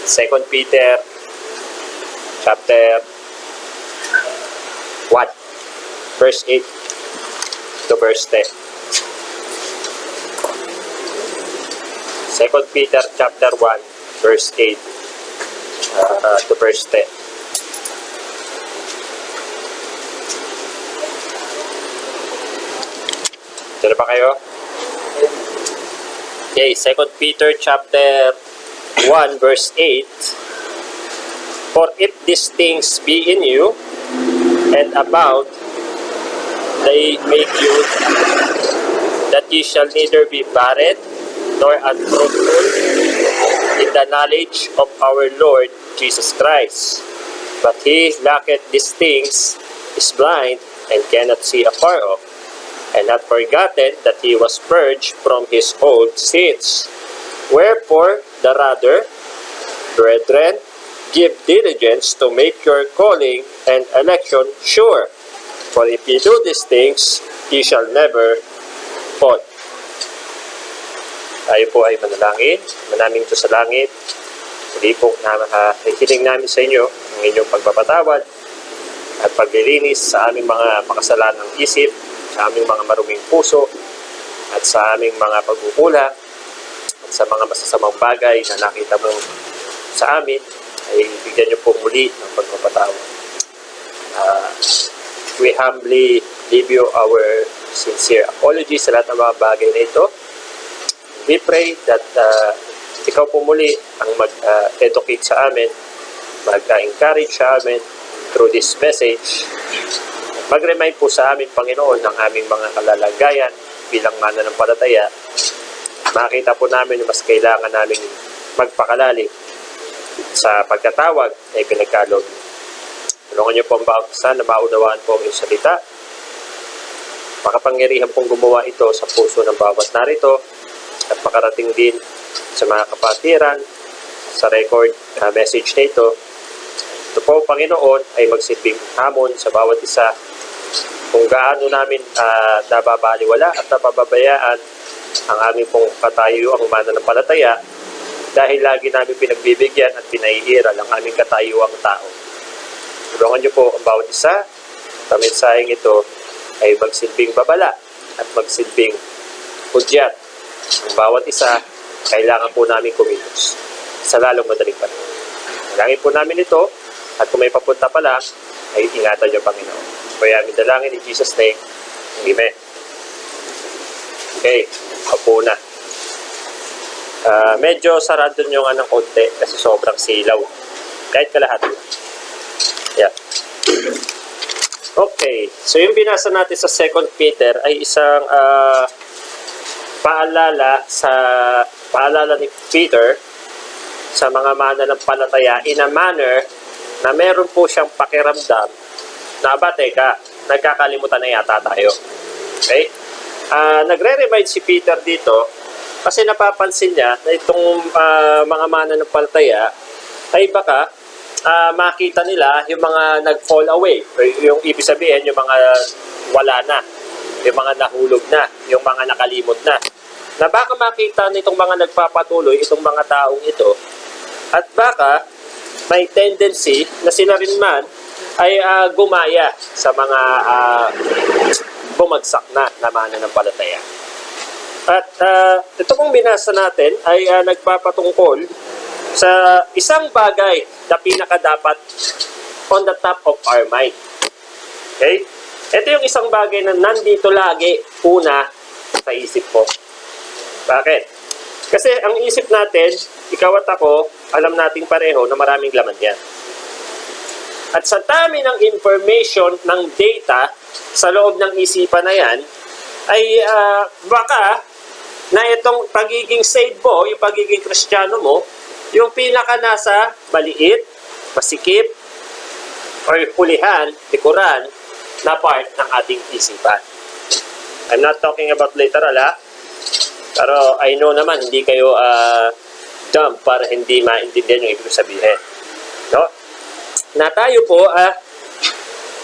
2 Peter chapter 1, verse 8 to verse 10. 2 Peter chapter 1, verse 8 to verse 10. Diyan na ba kayo? Okay, 2 Peter chapter 1 verse 8. For if these things be in you and abound, they make you that ye shall neither be barren nor unfruitful in the knowledge of our Lord Jesus Christ. But he lacketh these things, is blind, and cannot see afar off, and hath forgotten that he was purged from his old sins. Wherefore, the rather, brethren, give diligence to make your calling and election sure. For if ye do these things, ye shall never fall. Tayo po ay manalangin. Manaming ito sa langit. Hindi po hiling namin sa inyo ang inyong pagpapatawad at paglilinis sa aming mga makasalanang isip, sa aming mga maruming puso, at sa aming mga pagkukulang, at sa mga masasamang bagay na nakita mo sa amin, ay bigyan niyo po muli ng pagpapatawad. We humbly give you our sincere apologies sa lahat ng mga bagay na ito. We pray that ikaw po muli ang mag-educate sa amin, mag-encourage sa amin through this message. Mag-remind po sa amin, Panginoon, ng aming mga kalalagayan bilang mananampalataya. Makita po namin na mas kailangan namin magpakalalim sa pagkatawag na ipinagkaloob. Tulungan niyo po ang bawat isa na maunawaan po ang iyong salita. Makapangyarihan pong gumawa ito sa puso ng bawat narito at makarating din sa mga kapatiran sa record message na ito. Ito po, Panginoon, ay magsilbing hamon sa bawat isa kung gaano namin nababaliwala at napababayaan ang aming pong katayuang mananampalataya dahil lagi namin pinagbibigyan at pinaiiral ang aming katayuang tao. Tulungan niyo po ang bawat isa sa mensaheng ito ay magsilbing babala at magsilbing hudyat. Ang bawat isa, kailangan po namin kumilos sa lalong madaling panahon. Dalangin po namin ito at kung may papunta pa lang, ay ingatan niyo, Panginoon. Kaya aming dalangin in Jesus' name. Amen. Okay, ako na. Medyo sarado nyo nga ng konti kasi sobrang silaw. Kahit kalahati. Yeah. Okay, so yung binasa natin sa 2 Peter ay isang paalala ni Peter sa mga mananampalataya in a manner na meron po siyang pakiramdam na teka, nagkakalimutan na yata tayo. Okay? Nagre-remind si Peter dito kasi napapansin niya na itong mga mananampalataya ay baka makita nila yung mga nag-fall away. Yung ibig sabihin, yung mga wala na, yung mga nahulog na, yung mga nakalimot na. Na baka makita nitong mga nagpapatuloy, itong mga taong ito, at baka may tendency na sila rin man ay gumaya sa mga bumagsak na mananampalataya. At ito pong binasa natin ay nagpapatungkol sa isang bagay na pinakadapat on the top of our mind. Okay? Ito yung isang bagay na nandito lagi una sa isip ko. Bakit? Kasi ang isip natin, ikaw at ako, alam nating pareho na maraming laman yan. At sa dami ng information, ng data sa loob ng isipan na yan, ay baka na itong pagiging saved mo, yung pagiging Kristiyano mo, yung pinaka nasa maliit, masikip, or hulihan, likuran, na part ng ating isipan. I'm not talking about literal, pero I know naman, hindi kayo dumb para hindi maintindihan yung ibig sabihin. No? Na tayo po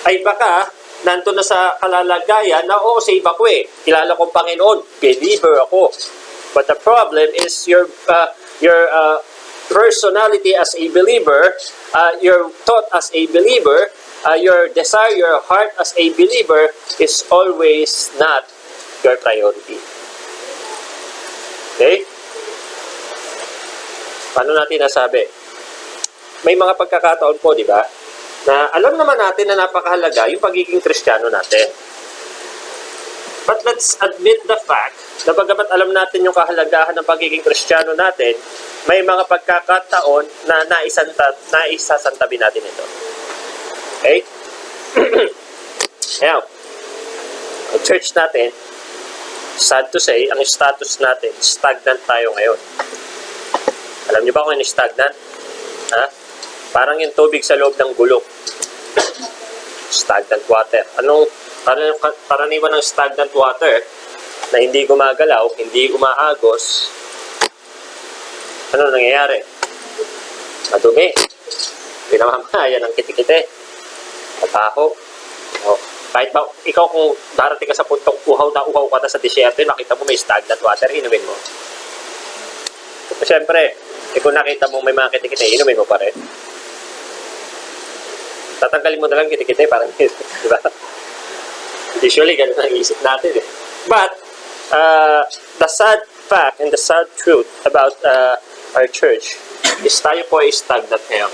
ay baka nandun na sa kalalagayan na save ako kilala kong Panginoon, believer ako. But the problem is your personality as a believer, your thought as a believer, your desire, your heart as a believer is always not your priority. Okay? Paano natin nasabi? May mga pagkakataon po, di ba, na alam naman natin na napakahalaga yung pagiging Kristiyano natin. But let's admit the fact na bagamat alam natin yung kahalagahan ng pagiging Kristiyano natin, may mga pagkakataon na naisasantabi natin ito. Okay? Now, ang church natin, sad to say, ang status natin, stagnant tayo ngayon. Alam niyo ba kung ano stagnant? Ha? Parang yung tubig sa loob ng gulong. Stagnant water. Karaniwan ng stagnant water na hindi gumagalaw, hindi umaagos, ano nangyayari? Madumi. Pinamamaya ng kitikite. Mabaho. Oh. Kahit ba, ikaw kung darating ka sa puntong uhaw ka na sa disyerto, nakita mo may stagnant water, inumin mo. Siyempre, kung nakita mo may mga kitikite, inumin mo pa rin. Tatanggalin mo na lang kitikite, parang, di ba? Usually, ganun ang isip natin eh. But, the sad fact and the sad truth about our church is tayo po ay stagnant ngayon.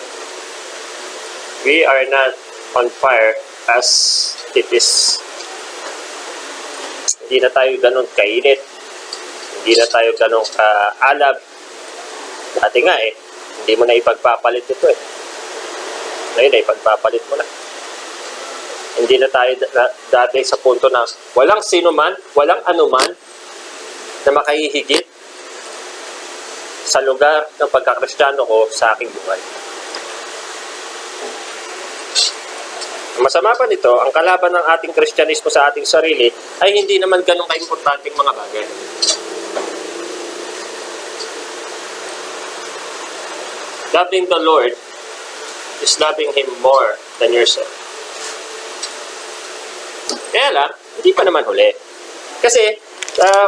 We are not on fire as it is. Hindi na tayo ganun kainit. Hindi na tayo ganun kaalab. Dati nga eh, hindi mo na ipagpapalit ito eh. Ngayon ay ipagpapalit mo na. Hindi na tayo dati sa punto na walang sino man, walang anuman na makahihigit sa lugar ng pagkakristyano ko sa aking buhay. Masama pa nito, ang kalaban ng ating Kristyanismo sa ating sarili ay hindi naman ganun kaimportanteng mga bagay. Loving the Lord is loving Him more than yourself. Kaya lang, hindi pa naman huli. Kasi,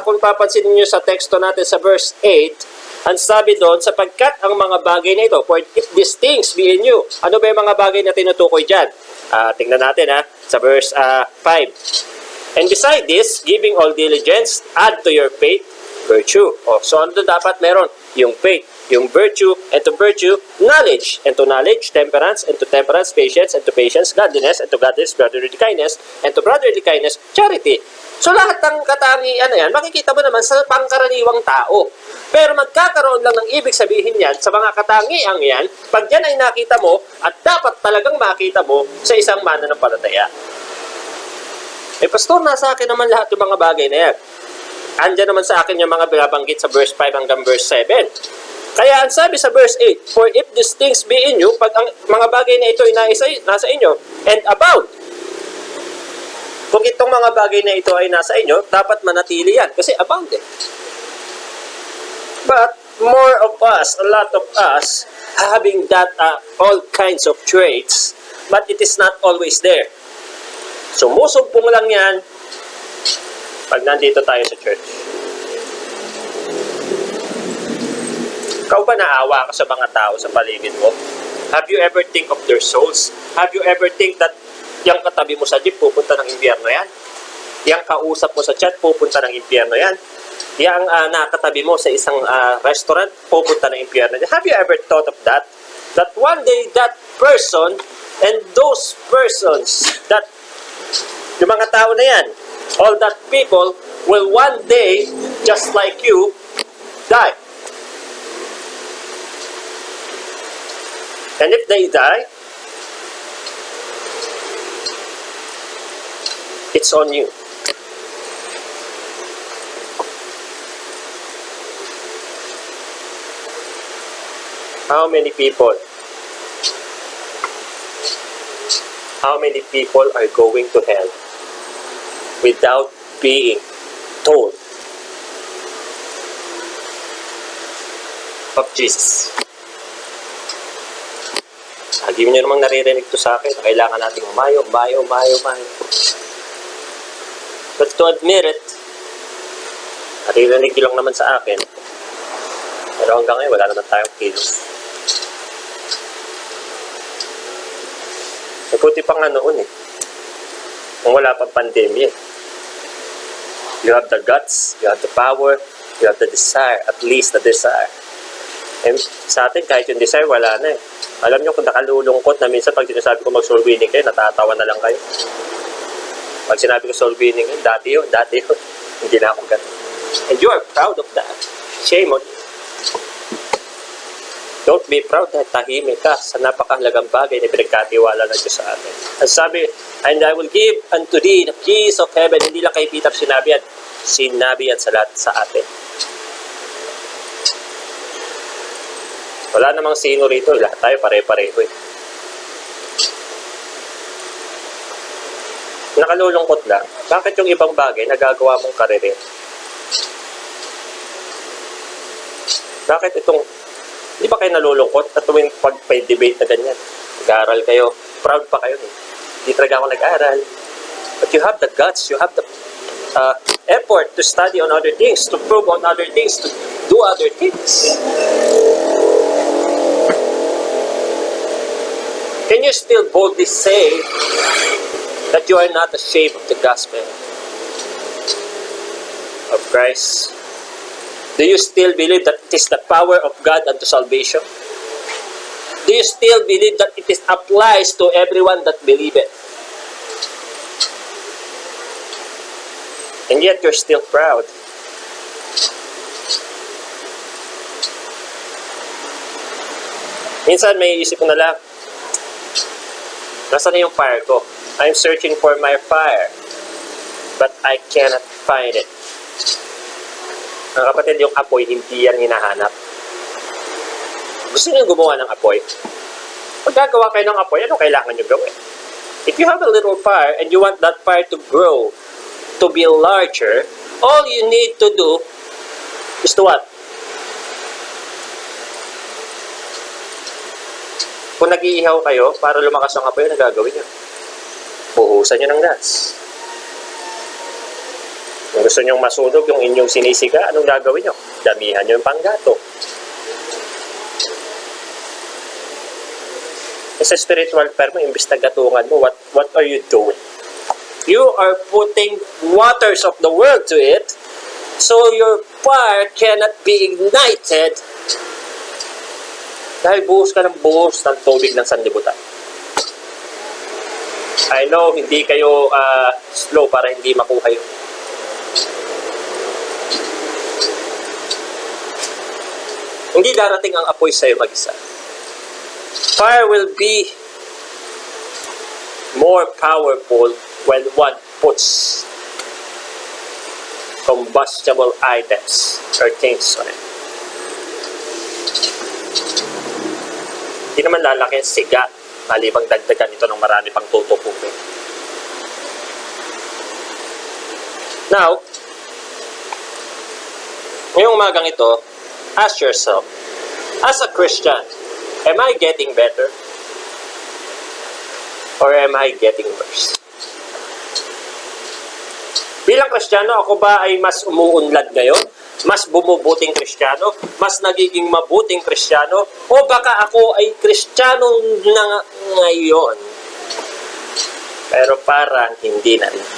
kung papansin niyo sa teksto natin sa verse 8, ang sabi doon, sapagkat ang mga bagay na ito, for if these things be in you. Ano ba yung mga bagay na tinutukoy dyan? Tingnan natin sa verse 5. And beside this, giving all diligence, add to your faith, virtue. So ano dapat meron? Yung faith, yung virtue, and to virtue, knowledge, and to knowledge, temperance, and to temperance, patience, and to patience, godliness, and to godliness, brotherly kindness, and to brotherly kindness, charity. So lahat ng katangian na yan, makikita mo naman sa pangkaraniwang tao. Pero magkakaroon lang ng ibig sabihin yan sa mga katangiang yan, pag yan ay nakita mo, at dapat talagang makita mo sa isang mananampalataya. Pastor, nasa akin naman lahat yung mga bagay na yan. Andyan naman sa akin yung mga binabanggit sa verse 5 hanggang verse 7. Kaya ang sabi sa verse 8, for if these things be in you, pag ang mga bagay na ito ay nasa inyo, and abound. Kung itong mga bagay na ito ay nasa inyo, dapat manatili yan. Kasi abound eh. But more of us, a lot of us, having that all kinds of traits, but it is not always there. Sumusumpong lang yan pag nandito tayo sa church. Ikaw ba naawa ka sa mga tao sa paligid mo? Have you ever think of their souls? Have you ever think that yung katabi mo sa jeep, pupunta ng impyerno yan? Yung kausap mo sa chat, pupunta ng impyerno yan? Yung nakatabi mo sa isang restaurant, pupunta ng impyerno yan? Have you ever thought of that? That one day, that person and those persons, that yung mga tao na yan, all that people will one day, just like you, die. And if they die, it's on you. How many people are going to hell without being told of Jesus? Lagi nyo namang naririnig to sa akin na kailangan nating umayo. But to admit it, naririnig nyo lang naman sa akin. Pero hanggang ngayon, wala naman tayong kilos. Mabuti pa nga noon eh. Kung wala pang pandemya. You have the guts, you have the power, you have the desire, at least the desire. And sa atin, kahit yung desire, wala na eh. Alam nyo kung nakalulungkot na minsan pag sinasabi ko mag-soul winning kayo, natatawa na lang kayo. Pag sinabi ko soul winning, dati yun. Hindi na ako ganun. And you are proud of that. Shame on you. Don't be proud dahil tahimik ka sa napakahalagang bagay na pinagkatiwala ng Diyos sa atin. Ang sabi, and I will give unto thee the keys of heaven. Hindi lang kay Peter sinabi yan sa lahat sa atin. Wala namang sino rito. Lahat tayo pare-pareho eh. Nakalulungkot lang. Bakit yung ibang bagay nagagawa mong karirin? Bakit itong hindi ba kayo nalulungkot at tuwing pag-debate na ganyan? Nag-aaral kayo. Proud pa kayo. Hindi talaga ako nag-aaral. But you have the guts. You have the effort to study on other things, to prove on other things, to do other things. Can you still boldly say that you are not ashamed of the gospel of Christ? Do you still believe that it is the power of God unto salvation? Do you still believe that it applies to everyone that believeth? And yet you're still proud. Minsan may isip ko na lang, nasaan na yung fire ko? I'm searching for my fire, but I cannot find it. Mga kapatid, yung apoy, hindi yan hinahanap. Gusto niyo gumawa ng apoy? Pag gagawa kayo ng apoy, ano kailangan niyo gawin? If you have a little fire and you want that fire to grow, to be larger, all you need to do is to what? Kung nag-iihaw kayo, para lumakas ang apoy, ano gagawin niyo? Buhusan niyo ng gas. Kung gusto nyong masunog yung inyong sinisiga, anong gagawin nyo? Damihan nyo yung panggatong. Sa spiritual fire mo, imbis na gatungan mo, what are you doing? You are putting waters of the world to it, so your fire cannot be ignited dahil buhos ka ng buhos ng tubig ng sanlibutan. I know, hindi kayo slow para hindi makuha yun. Hindi darating ang apoy sa'yo mag-isa. Fire will be more powerful when one puts combustible items or things on it. Hindi naman lalaki ang siga, malibang dagdagan ito ng marami pang tutupukin. Now, ngayong umagang ito, ask yourself, as a Christian, am I getting better? Or am I getting worse? Bilang Kristiyano, ako ba ay mas umuunlad ngayon? Mas bumubuting Kristiyano? Mas nagiging mabuting Kristiyano? O baka ako ay Kristiyano na ngayon? Pero parang hindi na rin.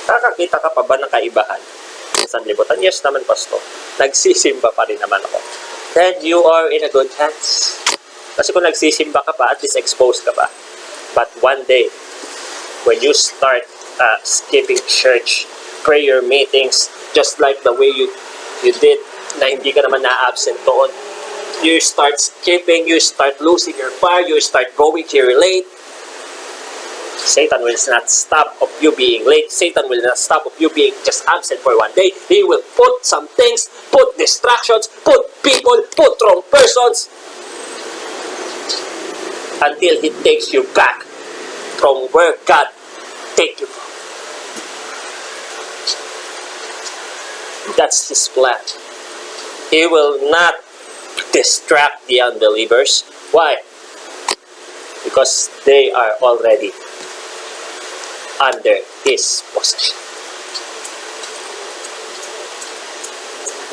Nakakita ka pa ba ng kaibahan sa sanlibutan? Yes naman, Pastor. Nagsisimba pa rin naman ako. Then you are in a good hands. Kasi kung nagsisimba ka pa, at least exposed ka pa. But one day, when you start skipping church, prayer meetings, just like the way you did, na hindi ka naman na-absent doon, you start skipping, you start losing your fire, you start going here late, Satan will not stop of you being late. Satan will not stop of you being just absent for one day. He will put some things, put distractions, put people, put wrong persons, until He takes you back from where God take you from. That's His plan. He will not distract the unbelievers. Why? Because they are already under His possession.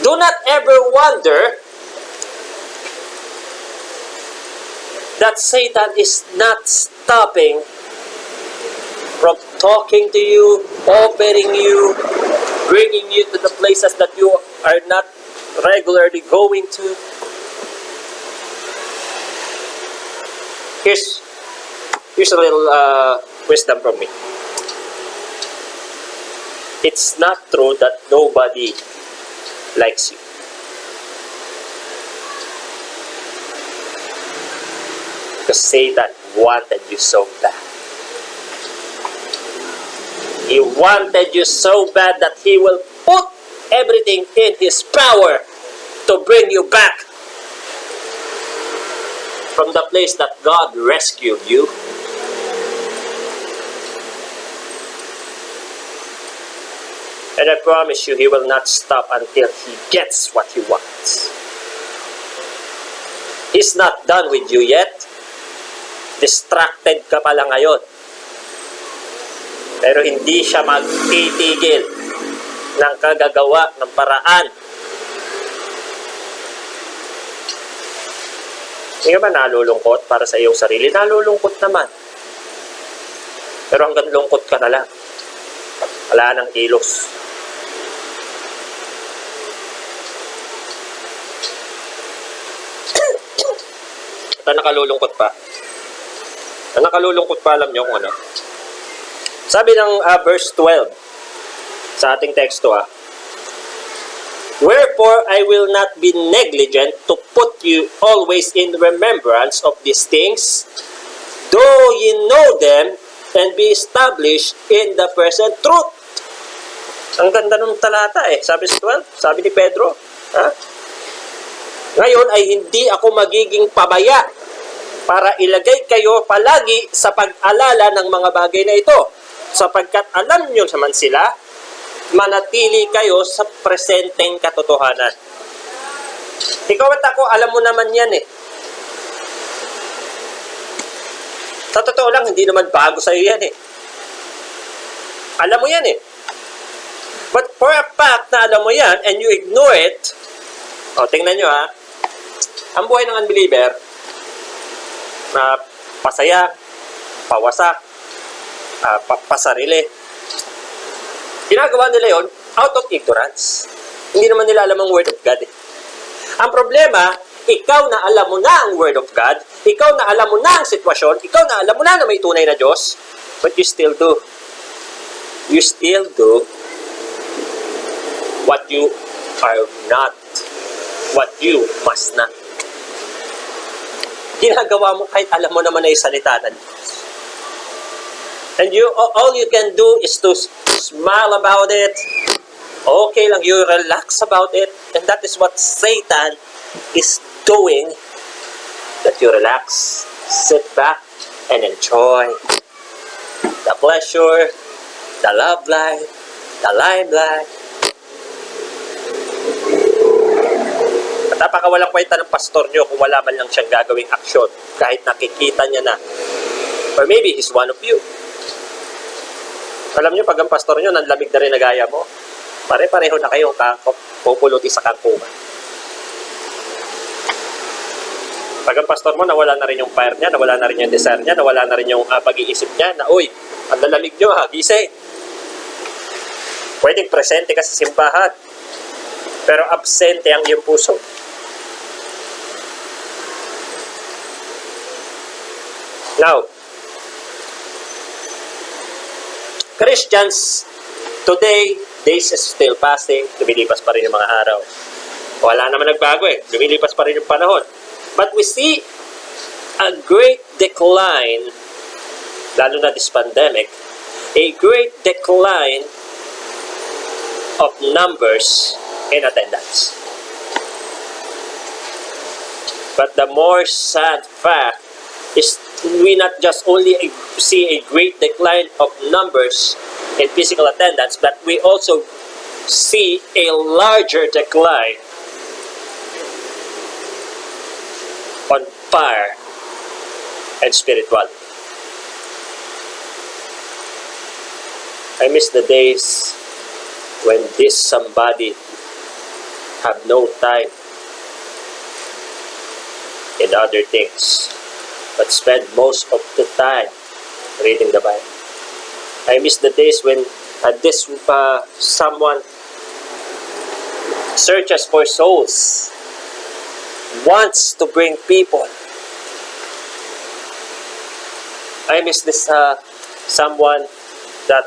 Do not ever wonder that Satan is not stopping from talking to you, offering you, bringing you to the places that you are not regularly going to. Here's a little wisdom from me. It's not true that nobody likes you. Because Satan wanted you so bad. He wanted you so bad that he will put everything in his power to bring you back from the place that God rescued you. And I promise you, he will not stop until he gets what he wants. He's not done with you yet. Distracted ka pala ngayon. Pero hindi siya magtitigil ng kagagawa ng paraan. Hindi ka ba nalulungkot para sa iyong sarili? Nalulungkot naman. Pero hanggang lungkot ka na lang. Wala nang kilos. At nakalulungkot pa. Nakalulungkot pa, alam nyo kung ano. Sabi ng verse 12 sa ating teksto, wherefore I will not be negligent to put you always in remembrance of these things, though ye know them and be established in the present truth. Ang ganda ng talata sabi sa 12, sabi ni Pedro, ngayon ay hindi ako magiging pabaya para ilagay kayo palagi sa pag-alala ng mga bagay na ito, sapagkat alam nyo naman sila, manatili kayo sa presenteng katotohanan. Ikaw at ako, alam mo naman yan Sa totoo lang, hindi naman bago sa'yo yan Alam mo yan But for a fact na alam mo yan and you ignore it, tingnan nyo ang buhay ng unbeliever, na pasaya, pawasak, pasarili. Ginagawa nila yon out of ignorance. Hindi naman nila alam ang Word of God Ang problema, ikaw na alam mo na ang Word of God, ikaw na alam mo na ang sitwasyon, ikaw na alam mo na may tunay na Diyos, but you still do. You still do what you are not, what you must not. Ginagawa mo kahit alam mo naman na yung salita ng Diyos. And all you can do is to smile about it. Okay lang, you relax about it. And that is what Satan is doing. That you relax, sit back, and enjoy the pleasure, the love life, the limelight. At napakawalang kwenta ng pastor nyo kung wala man lang siyang gagawing aksyon kahit nakikita niya na. Or maybe he's one of you. Alam nyo, pag ang pastor nyo nanlamig na rin na gaya mo, pare-pareho na kayong pupuluti sa kangkungan. Pag ang pastor mo, nawala na rin yung fire niya, nawala na rin yung desire niya, nawala na rin yung pag-iisip niya na, uy, ang lalamig nyo gising. Pwedeng presente ka sa simbahan, pero absente ang iyong puso. Now, Christians, today, days is still passing, lumilipas pa rin yung mga araw. Wala naman nagbago lumilipas pa rin yung panahon. But we see a great decline, lalo na this pandemic, a great decline of numbers in attendance. But the more sad fact is we not just only see a great decline of numbers in physical attendance, but we also see a larger decline on fire and spirituality. I miss the days when this somebody have no time in other things but spend most of the time reading the Bible. I miss the days when someone searches for souls, wants to bring people. I miss this someone that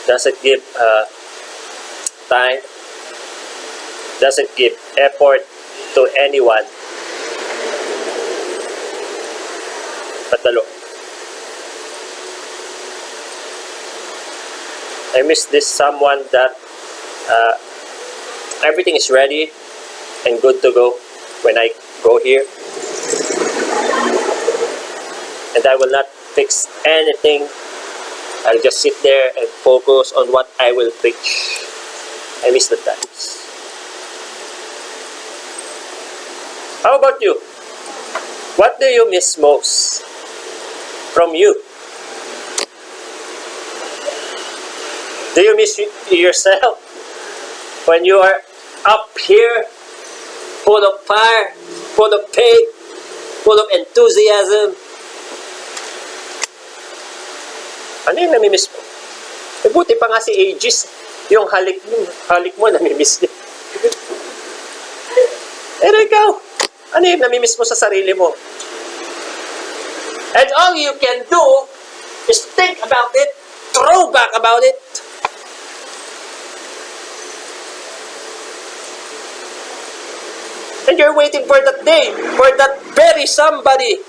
doesn't give time, doesn't give effort to anyone but the Lord. I miss this someone that everything is ready and good to go when I go here, and I will not fix anything. I'll just sit there and focus on what I will preach. I miss the times. How about you? What do you miss most from you? Do you miss yourself when you are up here, full of fire, full of faith, full of enthusiasm? Ano yung namimiss mo? E buti pa nga si Aegis, yung halik mo namimiss niya. Pero ikaw, ano yung namimiss mo sa sarili mo? And all you can do is think about it, throw back about it. And you're waiting for that day, for that very somebody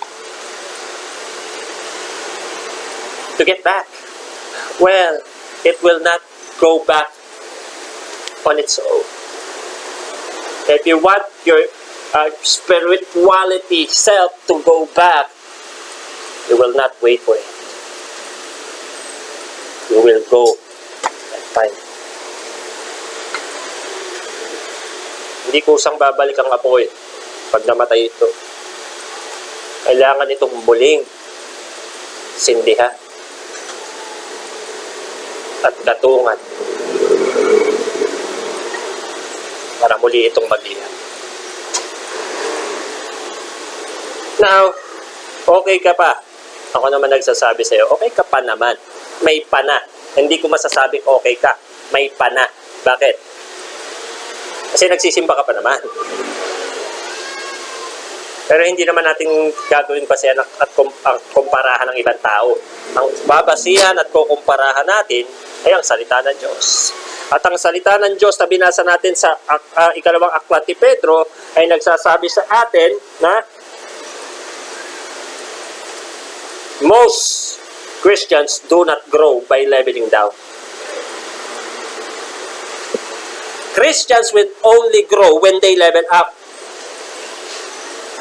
to get back. Well, it will not go back on its own. If you want your spirituality self to go back, you will not wait for it. You will go and find it. Hindi kusang babalik ang apoy pag namatay ito. Kailangan itong muling sindihan at gatungan para muli itong maglihan. Now, okay ka pa. Ako naman nagsasabi sa'yo, okay ka pa naman. May pana. Hindi ko masasabing okay ka. May pana. Bakit? Kasi nagsisimba ka pa naman. Pero hindi naman natin gagawin pa siya at kumparahan ng ibang tao. Ang babasihan at kukumparahan natin ay ang salita ng Diyos. At ang salita ng Diyos na binasa natin sa ikalawang aklat ni Pedro ay nagsasabi sa atin na most Christians do not grow by leveling down. Christians will only grow when they level up.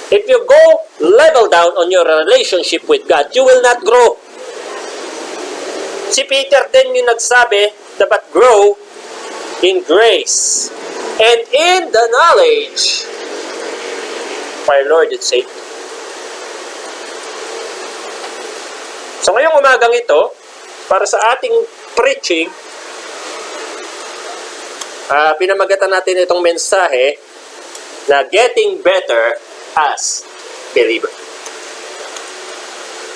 If you go level down on your relationship with God, you will not grow. Si Peter din yung nagsabi, dapat grow in grace and in the knowledge of our Lord and Savior. So ngayong umagang ito, para sa ating preaching, pinamagatan natin itong mensahe na getting better as believer.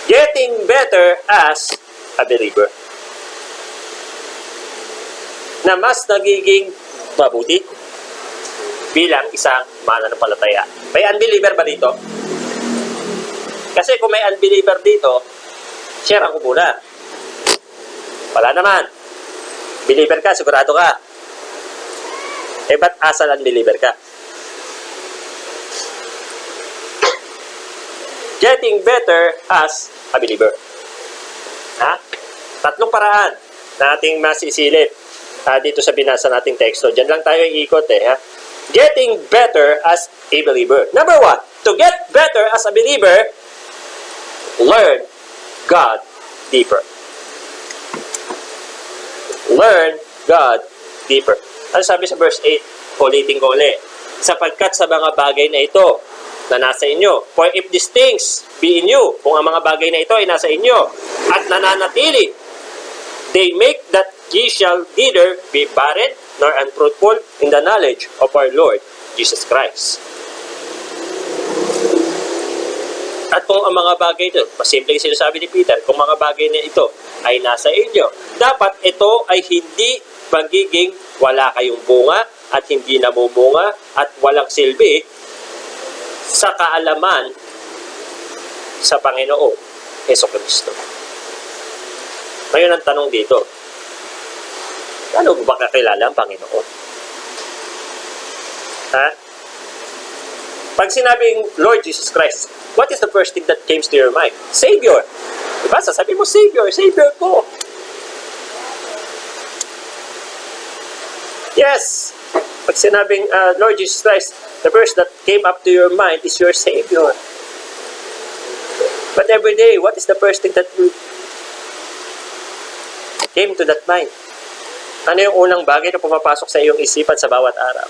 Getting better as a believer. Na mas nagiging mabuti bilang isang mananampalataya. May unbeliever ba dito? Kasi kung may unbeliever dito, share ako muna. Wala naman. Believer ka, sigurado ka. Eh, ba't asal unbeliever ka? Getting better as a believer. Ha? Tatlong paraan na ating masisilip dito sa binasa nating teksto. Diyan lang tayo iikot eh. Ha? Getting better as a believer. Number one, to get better as a believer, learn God deeper. Learn God deeper. Ano sabi sa verse 8? Ulitin ko ulit. Sapagkat sa mga bagay na ito na nasa inyo. For if these things be in you, kung ang mga bagay na ito ay nasa inyo, at nananatili, they make that ye shall neither be barren nor unfruitful in the knowledge of our Lord Jesus Christ. At kung ang mga bagay ito, masimple yung sinasabi ni Peter, kung mga bagay na ito ay nasa inyo, dapat ito ay hindi magiging wala kayong bunga at hindi namumunga at walang silbi sa kaalaman sa Panginoong Jesucristo. Ngayon ang tanong dito, ano ba kakilala ang Panginoon? Ha? Pag sinabing Lord Jesus Christ, what is the first thing that came to your mind? Savior. Diba? Sasabi mo, Savior, Savior ko. Yes. Pag sinabing Lord Jesus Christ, the first that came up to your mind is your Savior. But every day, what is the first thing that came to that mind? Ano yung unang bagay na pumapasok sa iyong isipan sa bawat araw?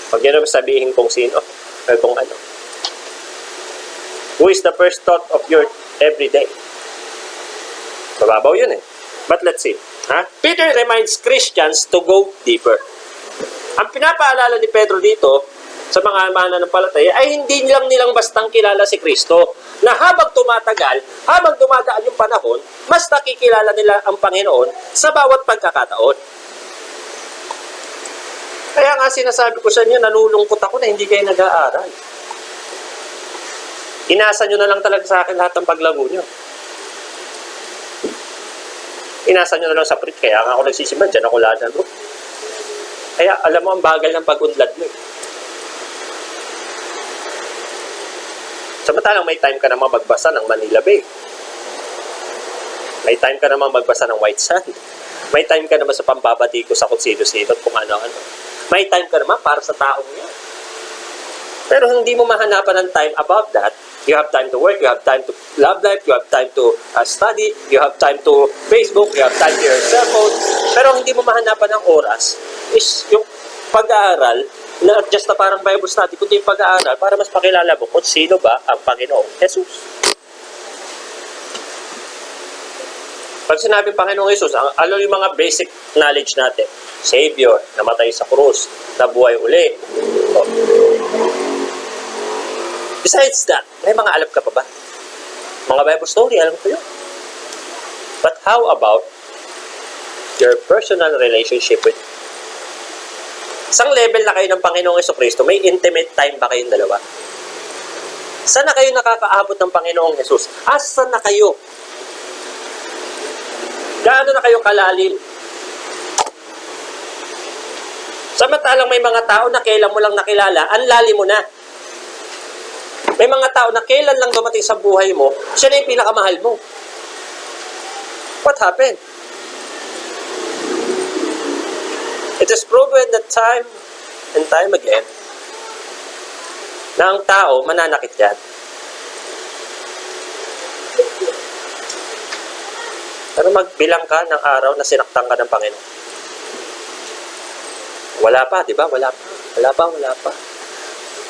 Huwag nyo naman sabihin kung sino o kung ano. Who is the first thought of your everyday? Mababaw yun eh. But let's see. Peter reminds Christians to go deeper. Ang pinapaalala ni Pedro dito sa mga mananampalataya ay hindi nilang bastang kilala si Kristo. Na habang tumatagal, habang dumadaan yung panahon, mas nakikilala nila ang Panginoon sa bawat pagkakataon. Kaya nga sinasabi ko sa inyo, nalulungkot ako na hindi kayo nag-aaral. Inasa nyo na lang talaga sa akin lahat ng paglago nyo. Inasa nyo na lang sa prit, kaya nga ako nagsisimba, dyan ako lalaro. Kaya alam mo ang bagal ng pag-unlad mo. Samantalang may time ka naman magbasa ng Manila Bay. May time ka naman magbasa ng White Sand. May time ka naman sa pambabati ko sa kung sino-sino at kung ano-ano. May time ka naman para sa taong yan. Pero hindi mo mahanapan ng time above that. You have time to work, you have time to love life, you have time to study, you have time to Facebook, you have time to your cellphone. Pero hindi mo mahanapan ng oras is yung pag-aaral, not just na parang Bible study, kundi yung pag-aaral para mas pakilala mo kung sino ba ang Panginoong Jesus. Pag sinabing Panginoong Jesus, ano yung mga basic knowledge natin? Savior, namatay sa krus, nabuhay uli. Besides that, may mga alam ka pa ba? Mga Bible story, alam ko yun. But how about your personal relationship with isang level na kayo ng Panginoong Jesucristo, may intimate time ba kayong dalawa? Saan na kayo nakakaabot ng Panginoong Jesus? Asan na kayo? Gaano na kayo kalalim? Samantalang may mga tao na kailan mo lang nakilala, ang lalim mo na. May mga tao na kailan lang dumating sa buhay mo, siya na yung pinakamahal mo. What happened? It is proven that time and time again na ang tao mananakit yan. Pero magbilang ka ng araw na sinaktan ka ng Panginoon. Wala pa, di ba? Wala pa.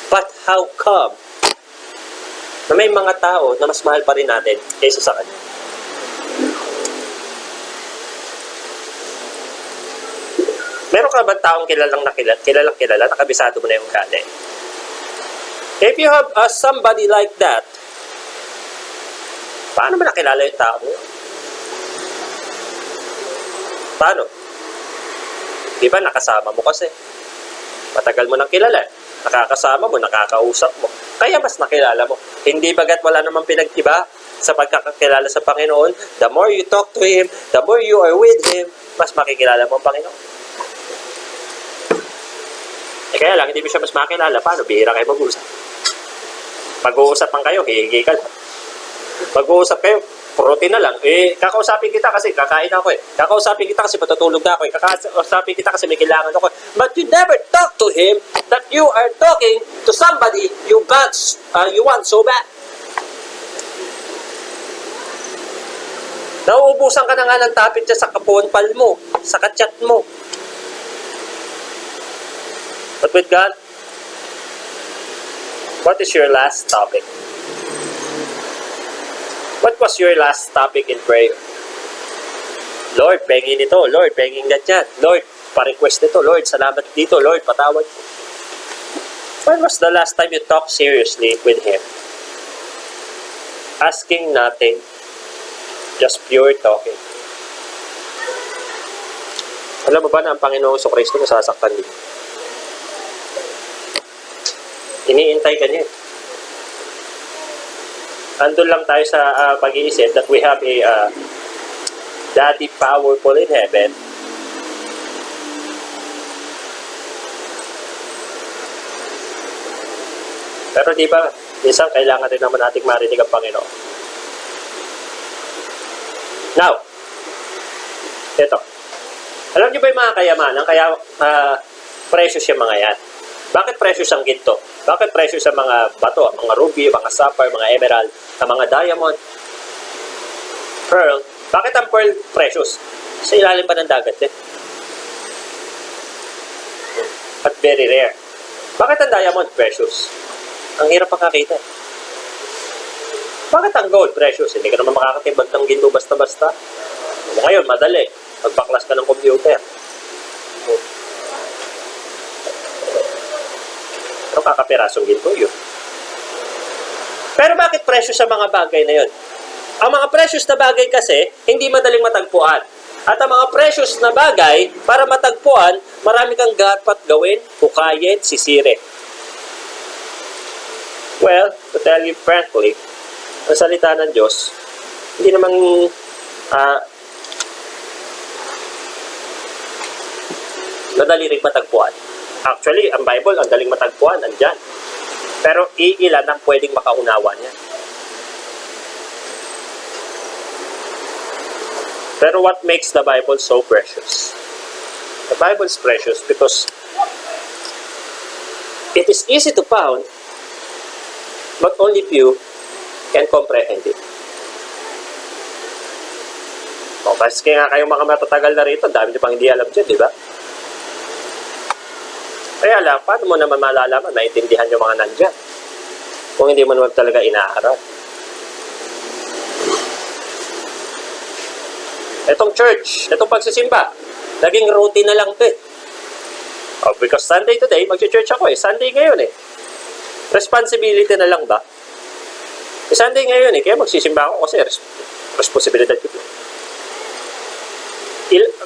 But how come na may mga tao na mas mahal pa rin natin kaysa sa Kanya? Meron ka ba taong kilalang kilala, nakabisado mo na yung ugali? If you have somebody like that, paano mo nakilala yung tao mo? Paano? Di ba nakasama mo kasi? Matagal mo nang kilala. Nakakasama mo, nakakausap mo. Kaya mas nakilala mo. Hindi bagat wala namang pinag-iba sa pagkakakilala sa Panginoon. The more you talk to Him, the more you are with Him, mas makikilala mo ang Panginoon. Kaya lang, hindi mo siya mas makilala. Paano? Bihira kayo mag-uusap. Mag-uusap man kayo, hihingi ka lang. Mag-uusap kayo, protein na lang. Kakausapin kita kasi kakain ako eh. Kakausapin kita kasi patutulog na ako eh. Kakausapin kita kasi may kailangan ako. But you never talk to him that you are talking to somebody you want so bad. Nauubusan ka na nga ng topic dyan sa kaponpal mo, sa kachat mo. But with God, what is your last topic? What was your last topic in prayer? Lord, pengin ito. Lord, pengin ganyan. Lord, pa-request nito. Lord, salamat dito. Lord, patawad. When was the last time you talked seriously with Him? Asking nothing, just pure talking. Alam mo ba na ang Panginoong Kristo nasasaktan din? Iniintay ka niya. Andun lang tayo sa pag-iisip that we have a Daddy powerful in heaven. Pero di ba, minsan kailangan din naman nating marinig ang Panginoon. Now, ito. Alam niyo ba yung mga kayamanan? Kaya precious yung mga yan. Bakit precious ang ginto? Bakit precious ang mga bato, ang mga ruby, mga sapphire, mga emerald, ang mga diamond, pearl? Bakit ang pearl precious? Sa ilalim pa ng dagat eh. At very rare. Bakit ang diamond precious? Ang hirap makakita. Bakit ang gold precious? Hindi ka naman makakatibag ng ginto basta-basta. Ngayon, madali. Magbaklas ka ng computer. Pero kakapirasong ginto yun. Pero bakit precious sa mga bagay na yun? Ang mga precious na bagay kasi, hindi madaling matagpuan. At ang mga precious na bagay, para matagpuan, marami kang dapat gawin, hukayin, sisire. Well, to tell you frankly, ang salita ng Diyos, hindi namang madali rin matagpuan. Actually, ang Bible, ang daling matagpuan, andyan. Pero iilan ang pwedeng makaunawa niya. Pero what makes the Bible so precious? The Bible is precious because it is easy to found, but only few can comprehend it. O, kasi nga kayong mga matatagal na rito, dami nyo pang hindi alam dyan, di ba? Kaya lang, paano mo naman malalaman, naiintindihan yung mga nandyan? Kung hindi mo naman talaga inaharap. Itong church, itong pagsisimba, naging routine na lang ito eh. Oh, because Sunday today, mag-church ako eh. Sunday ngayon eh. Responsibility na lang ba? Sunday ngayon eh, kaya magsisimba ako kasi responsibility ko.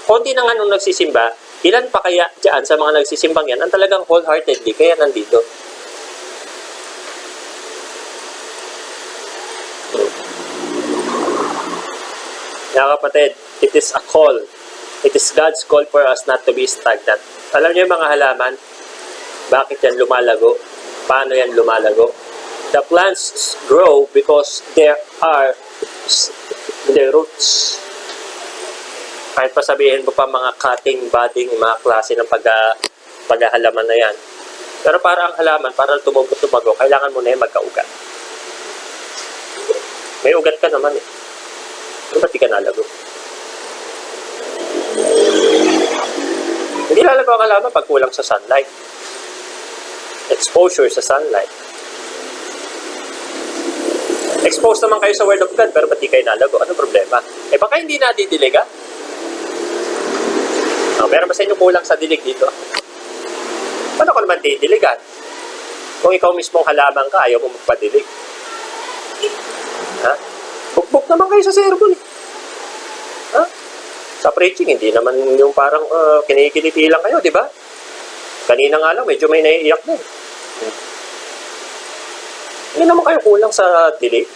Konti na nga nung nagsisimba, ilan pa kaya dyan sa mga nagsisimbang yan ang talagang wholeheartedly kaya nandito? Mga kapatid, it is a call. It is God's call for us not to be stagnant. Alam niyo yung mga halaman? Bakit yan lumalago? Paano yan lumalago? The plants grow because there are the roots. Kahit pa sabihin mo pa mga cutting, budding, mga klase ng paghahalaman na yan. Pero para ang halaman, para tumubo-tumago, kailangan mo na yung magkaugat. May ugat ka naman eh. Pero ba't di ka nalago? Hindi lalago ang halaman pag kulang sa sunlight. Exposure sa sunlight. Exposed naman kayo sa Word of God, pero ba't di kayo nalago? Ano problema? Eh baka hindi nadidiliga? Meron ba sa inyo kulang sa dilig dito? Paano ko naman didiligan? Kung ikaw mismong halaman ka, ayaw mo magpadilig. Ha? Bukbuk naman kayo sa sermon eh. Ha? Sa preaching, hindi naman yung parang kinikiliti lang kayo, di ba? Kanina nga lang, medyo may naiiyak na eh. Hindi naman kayo kulang sa dilig.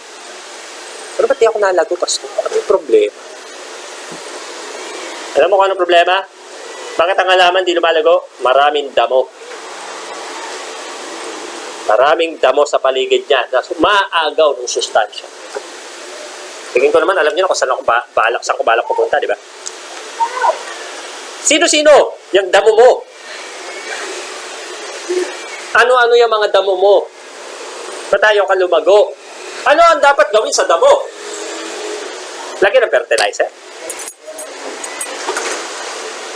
Pero ba't di ako nalago, Pastor? Ano yung problema? Alam mo kung anong problema? Bakit ang halaman di lumalago? Maraming damo. Maraming damo sa paligid niya na maagaw ng sustansya. Tingin ko naman, alam niyo na kung saan ko balak pupunta, di ba? Sino-sino yung damo mo? Ano-ano yung mga damo mo? Ba't ayaw ka lumago? Ano ang dapat gawin sa damo? Lagyan ng fertilizer?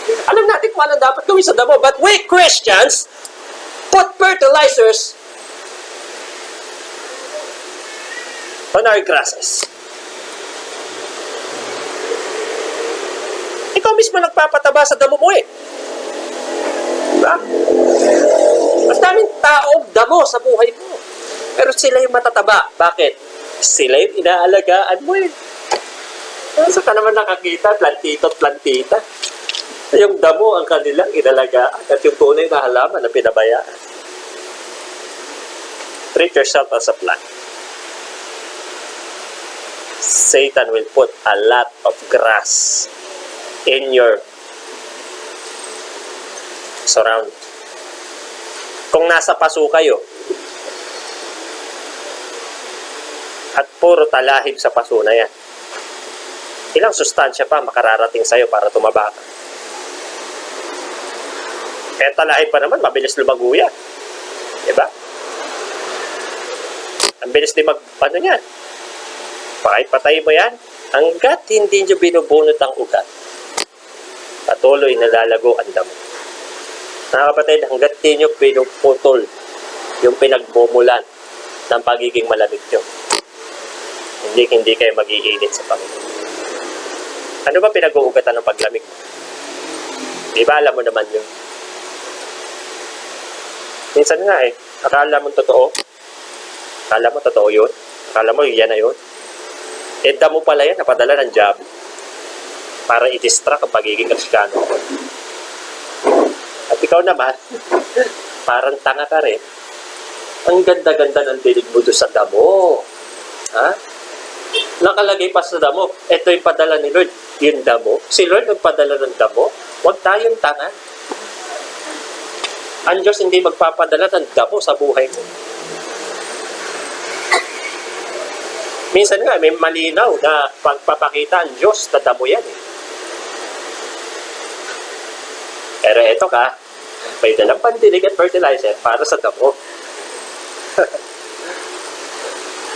Alam natin kung anong dapat gawin sa damo. But we Christians put fertilizers on our grasses. Ikaw mismo nagpapataba sa damo mo eh. Diba? Mas daming tao damo sa buhay mo. Pero sila yung matataba. Bakit? Sila yung inaalagaan mo eh. Nasa ka naman nakakita, plantito at plantita. Yung damo ang kanilang inalagaan at yung tunay na halaman na pinabayaan. Treat yourself as a plant. Satan will put a lot of grass in your surround. Kung nasa paso kayo at puro talahib sa paso na yan, ilang sustansya pa makararating sa'yo para tumaba ka? Kaya talahib pa naman, mabilis lumago yan. Diba? Ang bilis din ano yan. Kahit patay mo yan, hanggat hindi nyo binubunot ang ugat, patuloy nalalago ang damo. Mga kapatid, hanggat hindi nyo pinuputol yung pinagmumulan ng pagiging malamig nyo, hindi kayo mag-iinit sa Panginoon. Ano ba pinag-uugatan ng paglamig mo? Di ba alam mo naman yun? Minsan nga akala mo totoo. Akala mo totoo yun. Akala mo yan na yun. Damo pala yan, napadala ng job para i-distract ang pagiging Kristiyano. At ikaw naman, parang tanga ka rin. Ang ganda-ganda ng dilig mo doon sa damo. Ha? Nakalagay pa sa damo, ito yung padala ni Lord. Yung damo. Si Lord ang padala ng damo. Huwag tayong tanga. Ang Diyos hindi magpapadala ng damo sa buhay mo. Minsan nga, may malinaw na pagpapakita ang Diyos na damo yan eh. Pero eto ka, may dalang pandilig at fertilizer para sa damo.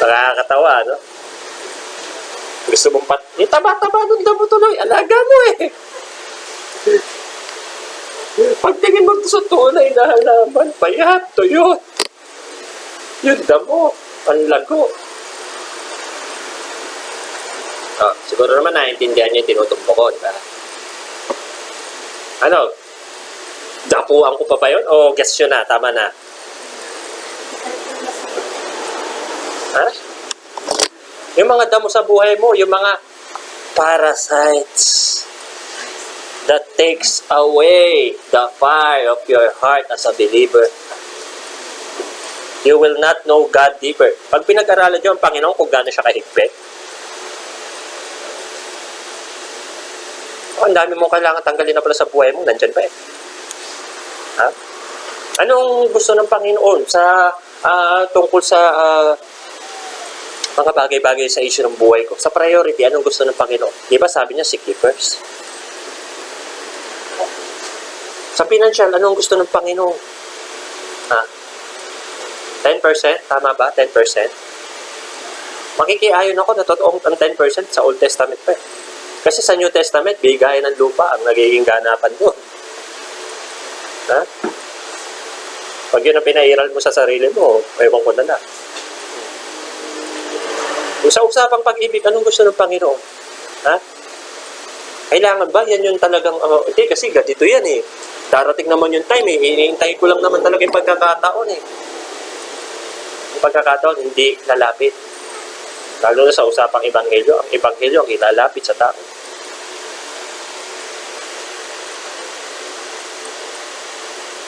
Nakakatawa, no? Gusto mong taba-taba ng damo tuloy, alaga mo eh. Pagtingin mo sa tunay na halaman, payat, tuyot. Yung damo, ang lago. Siguro naman naiintindihan niyo yung tinutumpo ko, di ba? Ano? Dapuan ko pa ba yun? O guess yun na, tama na. Ha? Yung mga damo sa buhay mo, yung mga parasites that takes away the fire of your heart as a believer. You will not know God deeper. Pag pinag-aralan niyo ang Panginoon kung gaano siya kahigpit, ang dami mo kailangan tanggalin na pala sa buhay mo, nandyan pa eh. Ha? Anong gusto ng Panginoon sa tungkol sa mga bagay-bagay sa issue ng buhay ko? Sa priority, anong gusto ng Panginoon? Di ba sabi niya, seek ye first? Sa financial, anong gusto ng Panginoon? Ha? 10%? Tama ba? 10%? Makikiayon ako na totoong ang 10% sa Old Testament pa eh. Kasi sa New Testament, bigayan ng lupa ang nagiging ganapan doon. Ha? Pag yun ang pinairal mo sa sarili mo, ewan ko na lang. Kung sa usapang pag-ibig, anong gusto ng Panginoon? Ha? Kailangan ba? Yan yung talagang, hindi kasi ganito yan eh. Darating naman yung time eh. Iniintay ko lang naman talaga yung pagkakataon eh. Yung pagkakataon, hindi lalapit. Lalo na sa usapang ebanghelyo. Ang ebanghelyo ang ilalapit sa tao.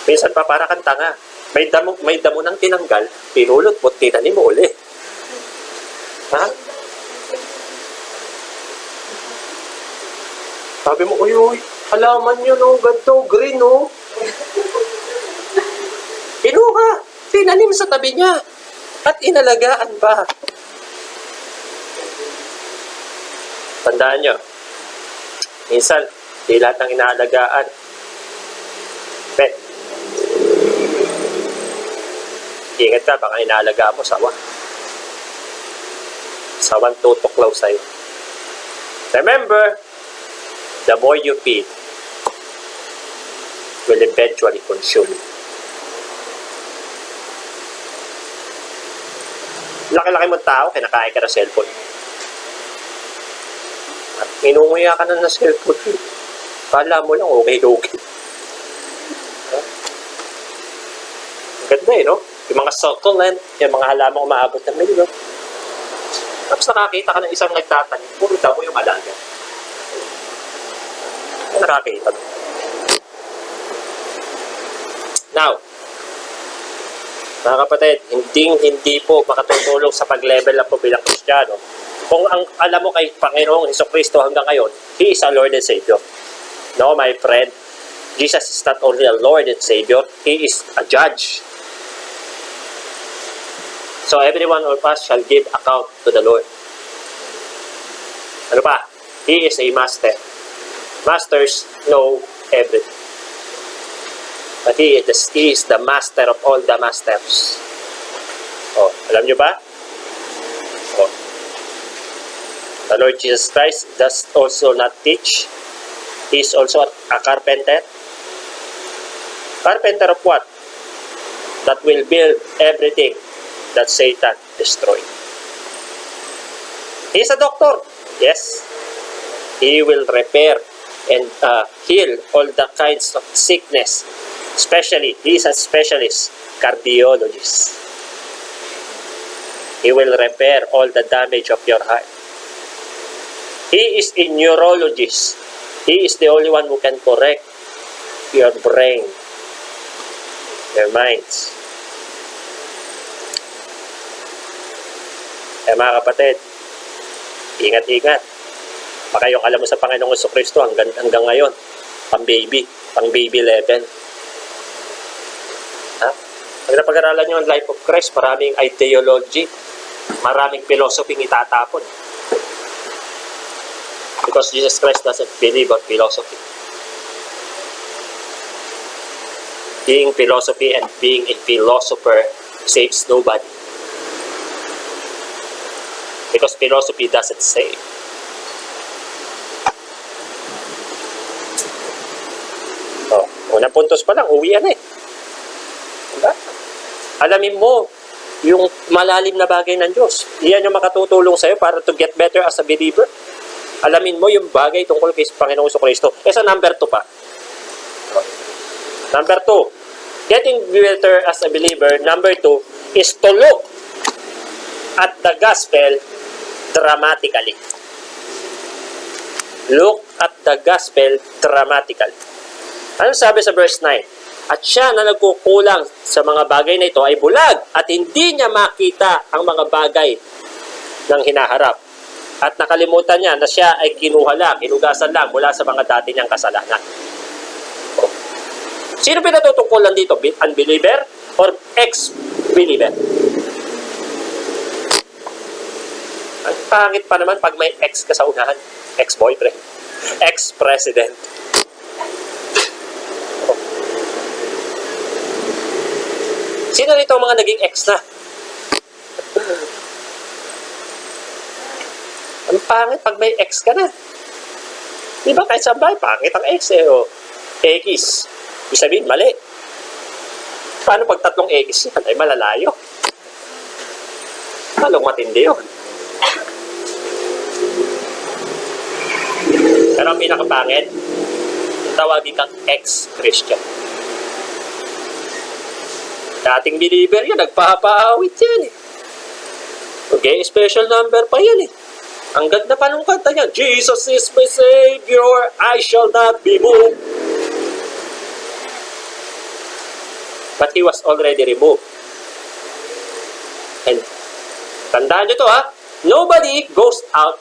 Minsan pa para kang tanga. May damo nang tinanggal, pinulot mo, tinanim mo uli. Ha? Sabi mo, uy, halaman nyo no, ganito, green no. Kinuha, tinanim sa tabi niya. At inalagaan pa. Tandaan nyo, minsan, di lahat ng inaalagaan. Bet, ingat ka, baka inaalagaan mo, sawa. Sawan tutuklaw sa'yo. Remember, the more you feed will eventually consume you. Laki-laki mong tao, kinakain ka ng cellphone. At inunguya ka na ng cellphone. Kala mo lang, okay. Ganda eh, no? Yung mga succulent, yung mga halamang umaabot ng milyon. Tapos nakakita ka ng isang nagtatanim, puro damo yung alaga. Nakakita. Now, mga kapatid, hindi po makatutulong sa pag-level up po bilang Kristiyano. Kung ang alam mo kay Panginoong Hesukristo hanggang ngayon, He is a Lord and Savior. No, my friend, Jesus is not only a Lord and Savior, He is a judge. So every one of us shall give account to the Lord. Ano pa? He is a master. Masters know everything. But He is the master of all the masters. Oh, alam nyo ba? Oh. The Lord Jesus Christ does also not teach. He is also a carpenter. Carpenter of what? That will build everything that Satan destroyed. He is a doctor. Yes. He will repair and heal all the kinds of sickness. Especially, he is a specialist, cardiologist. He will repair all the damage of your heart. He is a neurologist. He is the only one who can correct your brain, your minds. Kaya mga kapatid, ingat-ingat. Baka yung alam mo sa Panginoong Hesukristo hanggang ngayon, pang baby level. Ha? Pag napag-aralan nyo ang life of Christ, maraming ideology, maraming philosophy itatapon. Because Jesus Christ doesn't believe on philosophy. Being philosophy and being a philosopher saves nobody. Because philosophy doesn't save. Oh, unang puntos pa lang, uwian eh. Diba? Alamin mo yung malalim na bagay ng Diyos. Iyan yung makatutulong sa'yo para to get better as a believer. Alamin mo yung bagay tungkol kay Panginoong Hesukristo. Sa number 2 pa. Number 2, getting better as a believer, number 2, is to look at the gospel dramatically. Look at the gospel dramatically. Ano sabi sa verse 9? At siya na nagkukulang sa mga bagay na ito ay bulag at hindi niya makita ang mga bagay ng hinaharap. At nakalimutan niya na siya ay kinugasan lang mula sa mga dati niyang kasalanan. Oh. Sino pinatutungkulan dito? Unbeliever or ex-believer? Ang pangit pa naman pag may ex ka sa unahan. Ex-boyfriend. Ex-president. Oh. Sino rito ang mga naging ex na? Ang pangit pag may ex ka na. Di ba kahit sabay, pangit ang ex eh. O, X. Ibig sabihin, mali. Paano pag 3 X yan? Ay malalayo. Palong matindi yun. Pero ang pinakapangit, tawagin kang ex-Christian. Dating believer yan, nagpapaawit yan eh. Okay, special number pa yan eh. Ang ganda pa nung kanta niya, Jesus is my Savior, I shall not be moved. But He was already removed. And tandaan nyo to ha, nobody goes out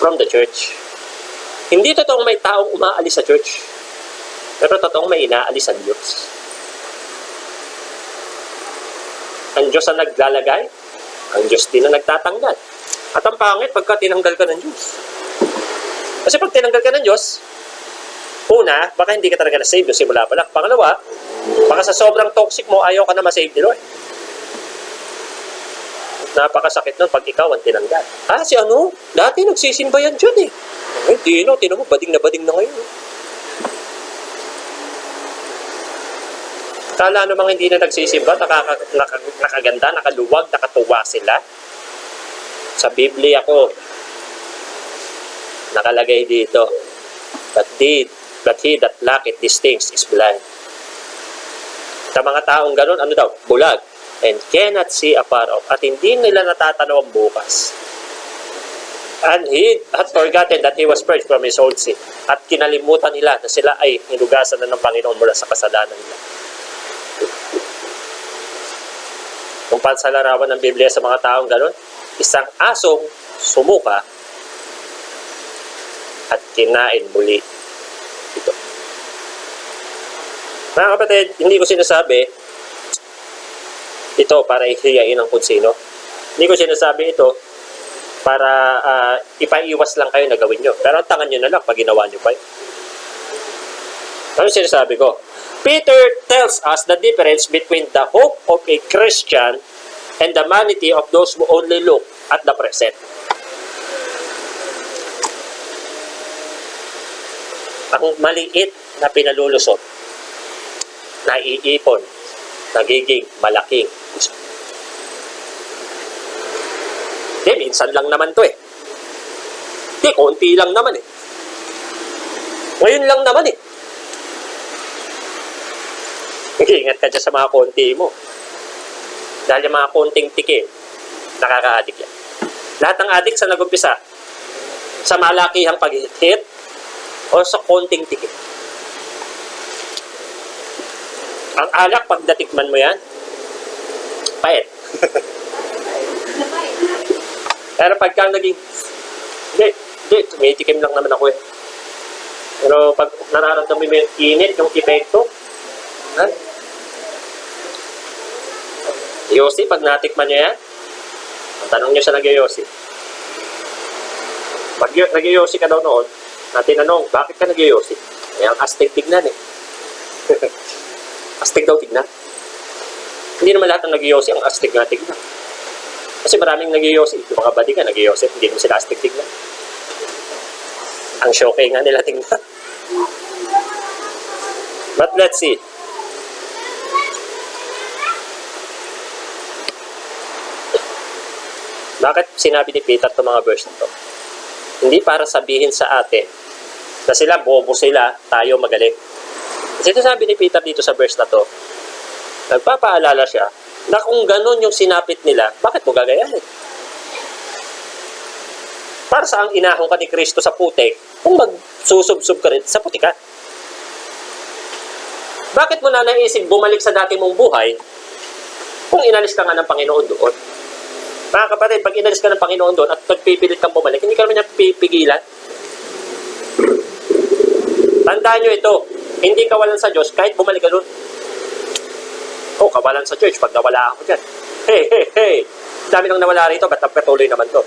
from the church. Hindi totoong may taong umaalis sa church. Pero totoong may inaalis sa Diyos. Ang Diyos ang naglalagay, ang Diyos din ang nagtatanggal. At ang pangit, pagka tinanggal ka ng Diyos. Kasi pag tinanggal ka ng Diyos, una, baka hindi ka talaga na-save yung simula pa lang. Pangalawa, baka sa sobrang toxic mo, ayaw ka na ma-save ni Lord. Napakasakit nun pag ikaw ang tinanggal. Si ano? Dati nagsisimba yan dyan eh. Hindi no, tinan mo, bading na ngayon. Kala namang hindi na nagsisimba, nakaganda, nakaluwag, nakatuwa sila. Sa Biblia ko, nakalagay dito, but he that lacketh these things is blind. Sa mga taong ganun, ano daw? Bulag. and cannot see afar off, at hindi nila natatanaw ang bukas. And he had forgotten that he was purged from his old sin. At kinalimutan nila na sila ay hinugasan na ng Panginoon mula sa kasalanan nila. Kung pansalarawan ng Biblia sa mga taong gano'n, isang asong sumuka at kinain muli ito. Mga kapatid, hindi ko sinasabi ito para ihiyain ang kung sino. Hindi ko sinasabi ito para ipaiwas lang kayo na gawin nyo. Pero ang tangan nyo na lang pag ginawa nyo pa yun. Ano sinasabi ko? Peter tells us the difference between the hope of a Christian and the vanity of those who only look at the present. Ang maliit na pinalulusot, naiipon, nagiging malaking. Minsan lang naman to eh. Konti lang naman eh. Ngayon lang naman eh. Ingat ka dyan sa mga konti mo. Dahil yung mga konting tikim, nakaka-addict yan. Lahat ng addict sa nag-umpisa, sa malakihang pag-hit o sa konting tikim. Ang alak, pag natikman mo yan, pait. Pero pagka naging, hindi, tumitikim lang naman ako eh. Pero pag nararamdaman mo yung init, yung epekto, Yossi, pag natikman niya yan, ang tanong niyo sa nag-Yossi. Pag nag-Yossi ka daw noon, natinanong, bakit ka nag-Yossi? Eh, ang astig tignan eh. Astig daw tignan. Hindi naman lahat ng nag-Yossi ang astig na tignan. Kasi maraming nag-Yossi. Yung mga badi ka nag-Yossi, hindi naman sila astig tignan. Ang showcase nga nila tignan. But let's see. Bakit sinabi ni Peter itong mga verse na ito? Hindi para sabihin sa atin na sila, bobo sila, tayo magaling. Kasi sabi ni Peter dito sa verse na ito, nagpapaalala siya na kung ganun yung sinapit nila, bakit mo gagayahin? Para saan inahong ka ni Kristo sa putik kung magsusubsub ka rin sa putikan? Bakit mo na naisip bumalik sa dati mong buhay kung inalis ka nga ng Panginoon doon? Mga kapatid, pag inalis ka ng Panginoon doon at pagpipilit kang bumalik, hindi ka naman niya pipigilan. Tandaan nyo ito, hindi kawalan sa Diyos kahit bumalik ka doon. Oh, kawalan sa church pag nawala ako dyan. Hey. Dami nang nawala rito, ba't patuloy naman to?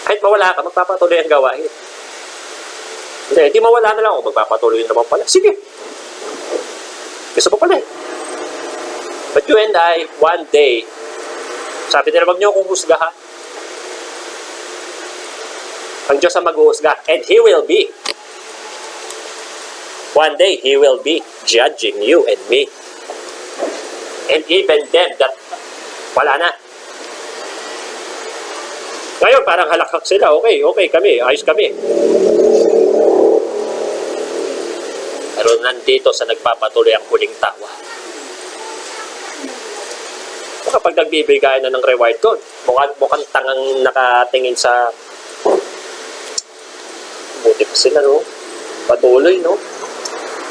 Kahit mawala ka, magpapatuloy ang gawain. Hindi mawala na lang ako, magpapatuloy naman pala. Sige. Gusto ko pala eh. But you and I, one day, sabi nila, wag niyo akong husgahan. Ang Diyos ang mag-uhusga, and He will be. One day, He will be judging you and me. And even them that wala na. Ngayon, parang halakak sila. Okay kami, ayos kami. Pero nandito sa nagpapatuloy ang huling tawa. Kapag nagbibigay na ng reward ko, mukhang tangang nakatingin sa buti pa sila, no? Patuloy, no?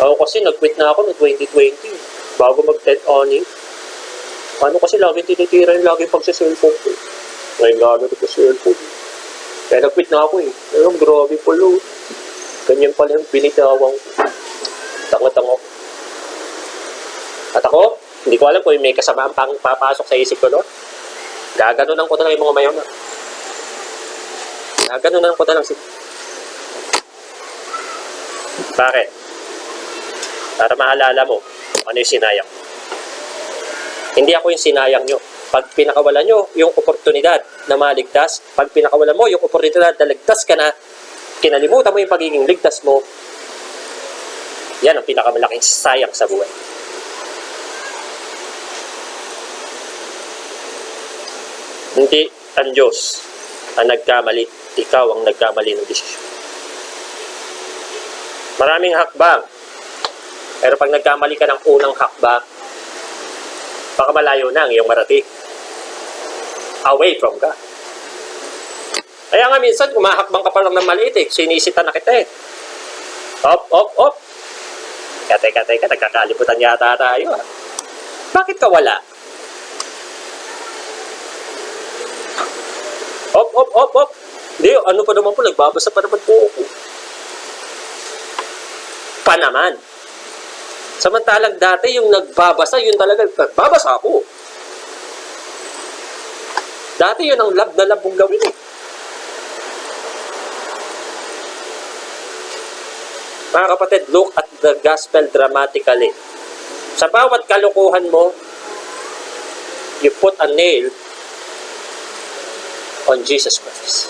Ako kasi nag-quit na ako noong 2020 bago mag-TED awning. Ano kasi laging tinitira yung laging pagsa-cellphone ko. Ngayon gano'n ito sa cellphone. Kaya nag-quit na ako eh. Ayun, grabe pala. Ganyan pala yung binitawang ko. Tanga-tanga ko. At ako, hindi ko alam kung may kasamaan pang papasok sa isip ko, no? Gaganunan ko na lang yung mga mayon. Gaganunan ko na lang si... Bakit? Para maalala mo kung ano yung sinayang mo. Hindi ako yung sinayang nyo. Pag pinakawalan nyo yung oportunidad na maligtas, pag pinakawalan mo yung oportunidad na ligtas ka na, kinalimutan mo yung pagiging ligtas mo, yan ang pinakamalaking sayang sa buhay. Hindi ang Diyos ang nagkamali, ikaw ang nagkamali ng desisyon. Maraming hakbang Pero pag nagkamali ka ng unang hakbang, baka malayo na ang iyong marating. Away from God. Kaya nga minsan, umahakbang ka pa lang ng maliit eh. Sinisita na kita eh. Op. Teka, nagkakaliputan yata tayo ah. Bakit ka wala? Op. Hindi, ano pa naman po, nagbabasa pa naman po ako. Pa naman. Samantalang dati yung nagbabasa, yun talaga, nagbabasa ako. Dati yun ang lab na lab mong gawin eh. Mga kapatid, look at the gospel dramatically. Sa bawat kalokohan mo, you put a nail on Jesus Christ.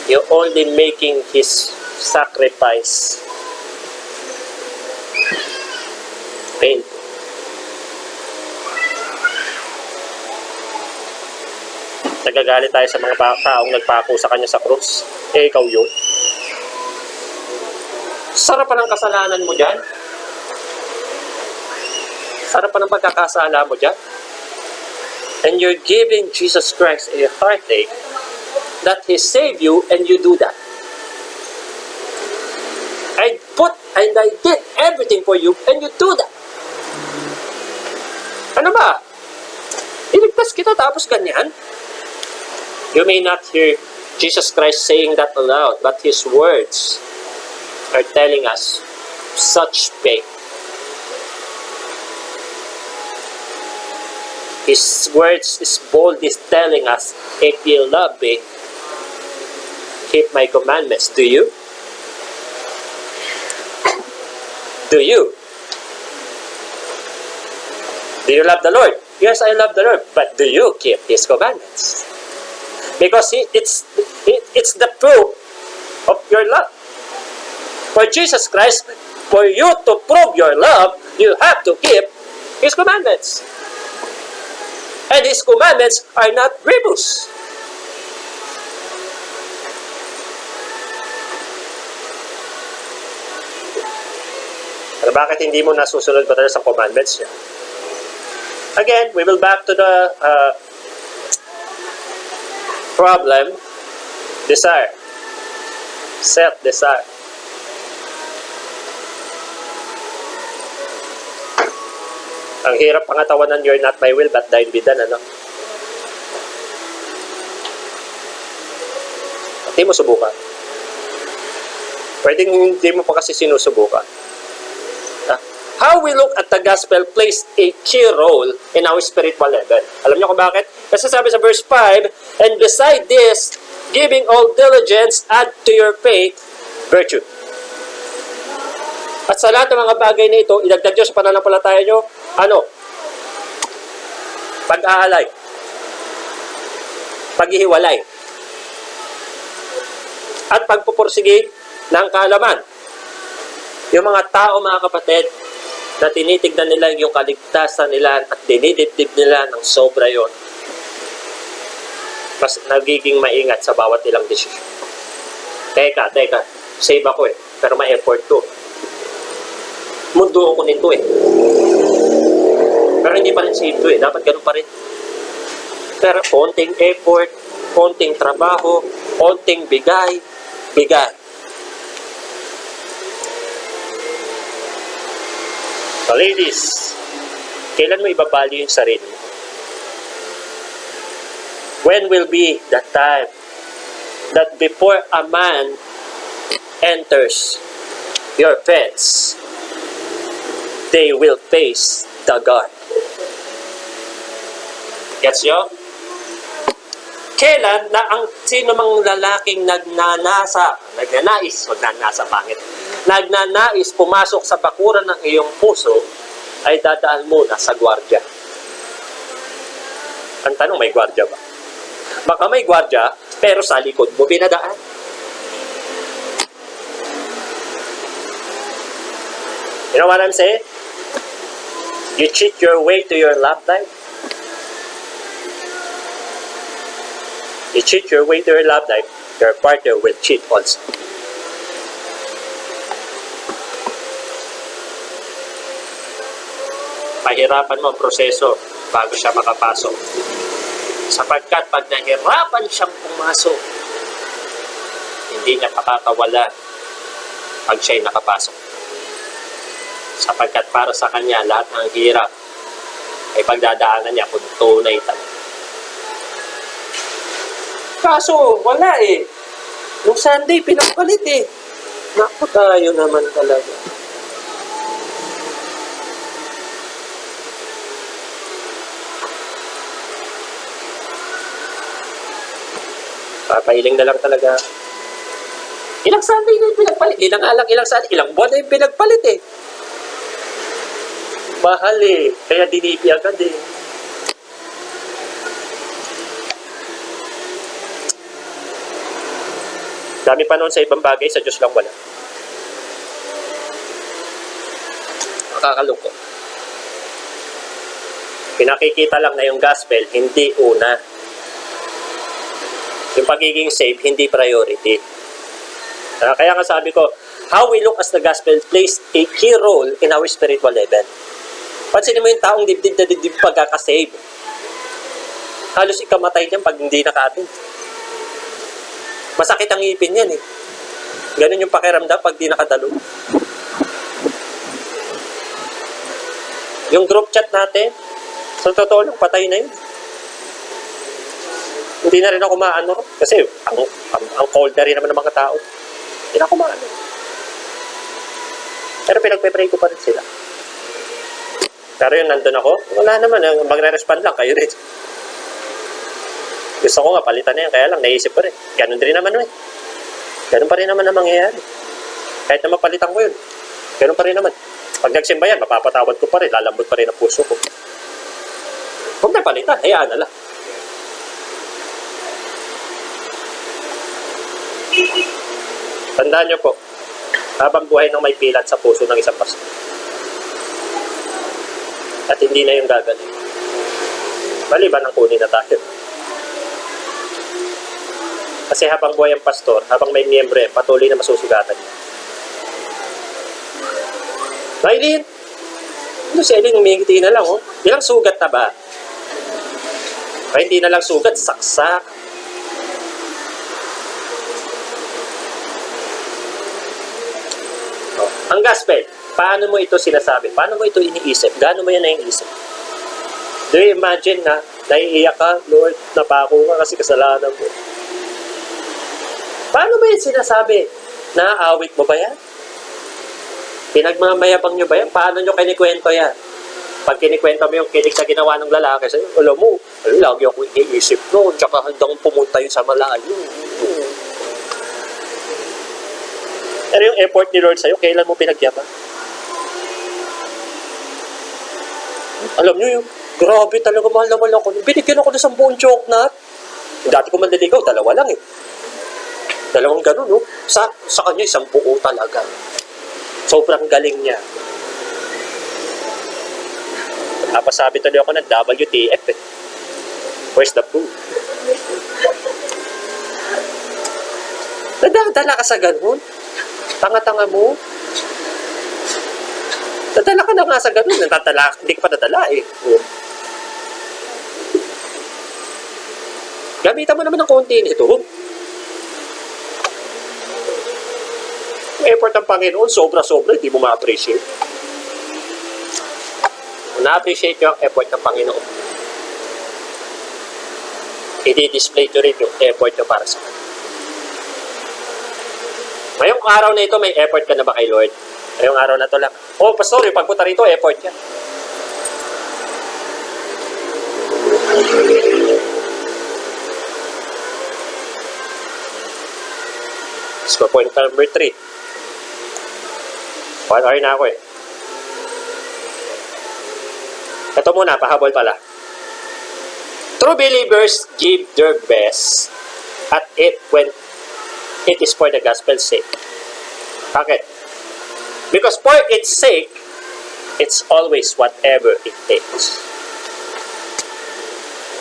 You're only making His sacrifice painful. Nagagalit tayo sa mga taong nagpako sa Kanya sa krus. Eh, ikaw yun. Sarap pa ng kasalanan mo dyan. Sarap pa ng pagkakasala mo dyan. And you're giving Jesus Christ a heartache that He saved you and you do that. I did everything for you and you do that. Ano ba? Iligtas kita tapos ganyan? You may not hear Jesus Christ saying that aloud, but His words are telling us such pain. His words is boldly telling us, if you love me, keep my commandments. Do you? Do you? Do you love the Lord? Yes, I love the Lord. But do you keep His commandments? Because it's the proof of your love. For Jesus Christ, for you to prove your love, you have to keep His commandments. And His commandments are not grievous. Pero bakit hindi mo nasusunod ba sa commandments niya? Again, we will back to the problem, desire. Self-desire. Ang hirap pangatawanan, you're not my will, but thine be done, ano? Hindi mo subukan. Pwedeng hindi mo pa kasi sinusubukan. How we look at the gospel plays a key role in our spiritual level. Alam niyo kung bakit? Kasi sabi sa verse 5, and beside this, giving all diligence, add to your faith, virtue. At sa lahat ng mga bagay na ito, idagdag nyo sa pananampalataya nyo, ano? Pag-aalay. Paghihiwalay. At pagpupursige ng kaalaman. Yung mga tao, mga kapatid, na tinitignan nila yung kaligtasan nila at dinidibdib nila ng sobra yon, mas nagiging maingat sa bawat ilang desisyon. Teka, save ako eh, pero may effort to. Mundo ako nito eh. Pero hindi pa rin save to eh, dapat ganun pa rin. Pero konting effort, konting trabaho, konting bigay. So ladies, kailan mo ibabalyo yung sarili mo? When will be the time that before a man enters your fence, they will face the God? Gets nyo? Kailan na ang sino mang lalaking nagnanais pumasok sa bakuran ng iyong puso, ay dadaan muna sa gwardya. Ang tanong, may gwardya ba? Baka may gwardya, pero sa likod mo pinadaan. You know what I'm saying? You cheat your way to your love life. You cheat your way to your love life, your partner will cheat also. Pahirapan mo ang proseso bago siya makapasok. Sapagkat pag nahirapan siyang pumasok, hindi niya makakawala pag siya'y nakapasok. Sapagkat para sa kanya, lahat ng hirap ay pagdadaanan niya kung tunay talaga. Kaso, wala eh. Nung Sunday, pinagpalit eh. Naku, tayo naman talaga. Papailing na lang talaga. Ilang Sunday na yung pinagpalit. Ilang Sunday, ilang buwan na yung pinagpalit eh. Mahal eh. Kaya dinipi agad eh. Dami pa noon sa ibang bagay, sa Diyos lang wala. Nakakalungkot. Pinakikita lang na yung gospel, hindi una. Yung pagiging saved, hindi priority. Kaya nga sabi ko, how we look as the gospel plays a key role in our spiritual level. Pansinin mo yung taong dibdib na dibdib pagkakasave. Halos ikamatay niyan pag hindi naka-attend. Masakit ang ngipin yan eh. Ganun yung pakiramdam pag di nakadalo. Yung group chat natin, sa totoo lang, patay na yun. Hindi na rin ako maano. Kasi ang cold na rin naman ng mga tao. Hindi na ako maano. Pero pinagpe-pray ko pa rin sila. Pero yung nandun ako, wala naman. Magre-respond lang kayo rin. Gusto ko nga, palitan na yan. Kaya lang, naisip ko rin. Ganun din naman eh. Ganun pa rin naman ang mangyayari. Kahit na mapalitan ko yun. Ganun pa rin naman. Pag nagsimba yan, mapapatawad ko pa rin. Lalambot pa rin ang puso ko. Huwag na palitan. Hayaan na lang. Tandaan nyo po, habang buhay nang may pilat sa puso ng isang pastor. At hindi na yung gagaling. Maliban ang kunin na tayo. Kasi habang buhay ang pastor, habang may miyembro, patuloy na masusugatan niya. Maylin! Ano si Eileen, umingiti na lang, oh. Ilang sugat na ba? Ay, hindi na lang sugat, saksak. Oh. Ang gospel, paano mo ito sinasabi? Paano mo ito iniisip? Gaano mo yan naiisip? Do you imagine na naiiyak ka, Lord, napako ka kasi kasalanan mo? Paano ba yan sinasabi? Naaawit mo ba yan? Pinagmamayabang nyo ba yan? Paano nyo kinikwento yan? Pag kinikwento mo yung kinig na ginawa ng lalaki sa'yo, alam mo, lagi ako iniisip noon, tsaka handang pumunta yun sa malayo. Pero yung effort ni Lord sa'yo, kailan mo pinagyabang? Alam nyo yung, grabe talaga, mahal na mahal ako. Binigyan ako ng 10 chocolate. Dati ko manliligaw, 2 lang eh. 2 ganun, no? Sa kanya, 10 talaga. Sobrang galing niya. Napasabi tuloy ako ng WTF eh. Where's the proof? Nadadala ka sa ganun? Tanga-tanga mo? Nadala ka na nga sa ganun. Hindi ka pa nadala eh. Gamitan mo naman ng konti nito. Effort ng Panginoon, sobra-sobra, hindi mo ma-appreciate. Kung na-appreciate nyo ang effort ng Panginoon, i-display to rin yung effort nyo para sa Kanya. Ngayong araw na ito, may effort ka na ba kay Lord? Ngayong araw na to lang. Oh, pastor, yung pagpunta rito, effort yan. So, point number 3. 1 hour na ako eh. Ito muna, pahabol pala. True believers give their best at it when it is for the gospel's sake. Bakit? Because for its sake, it's always whatever it takes.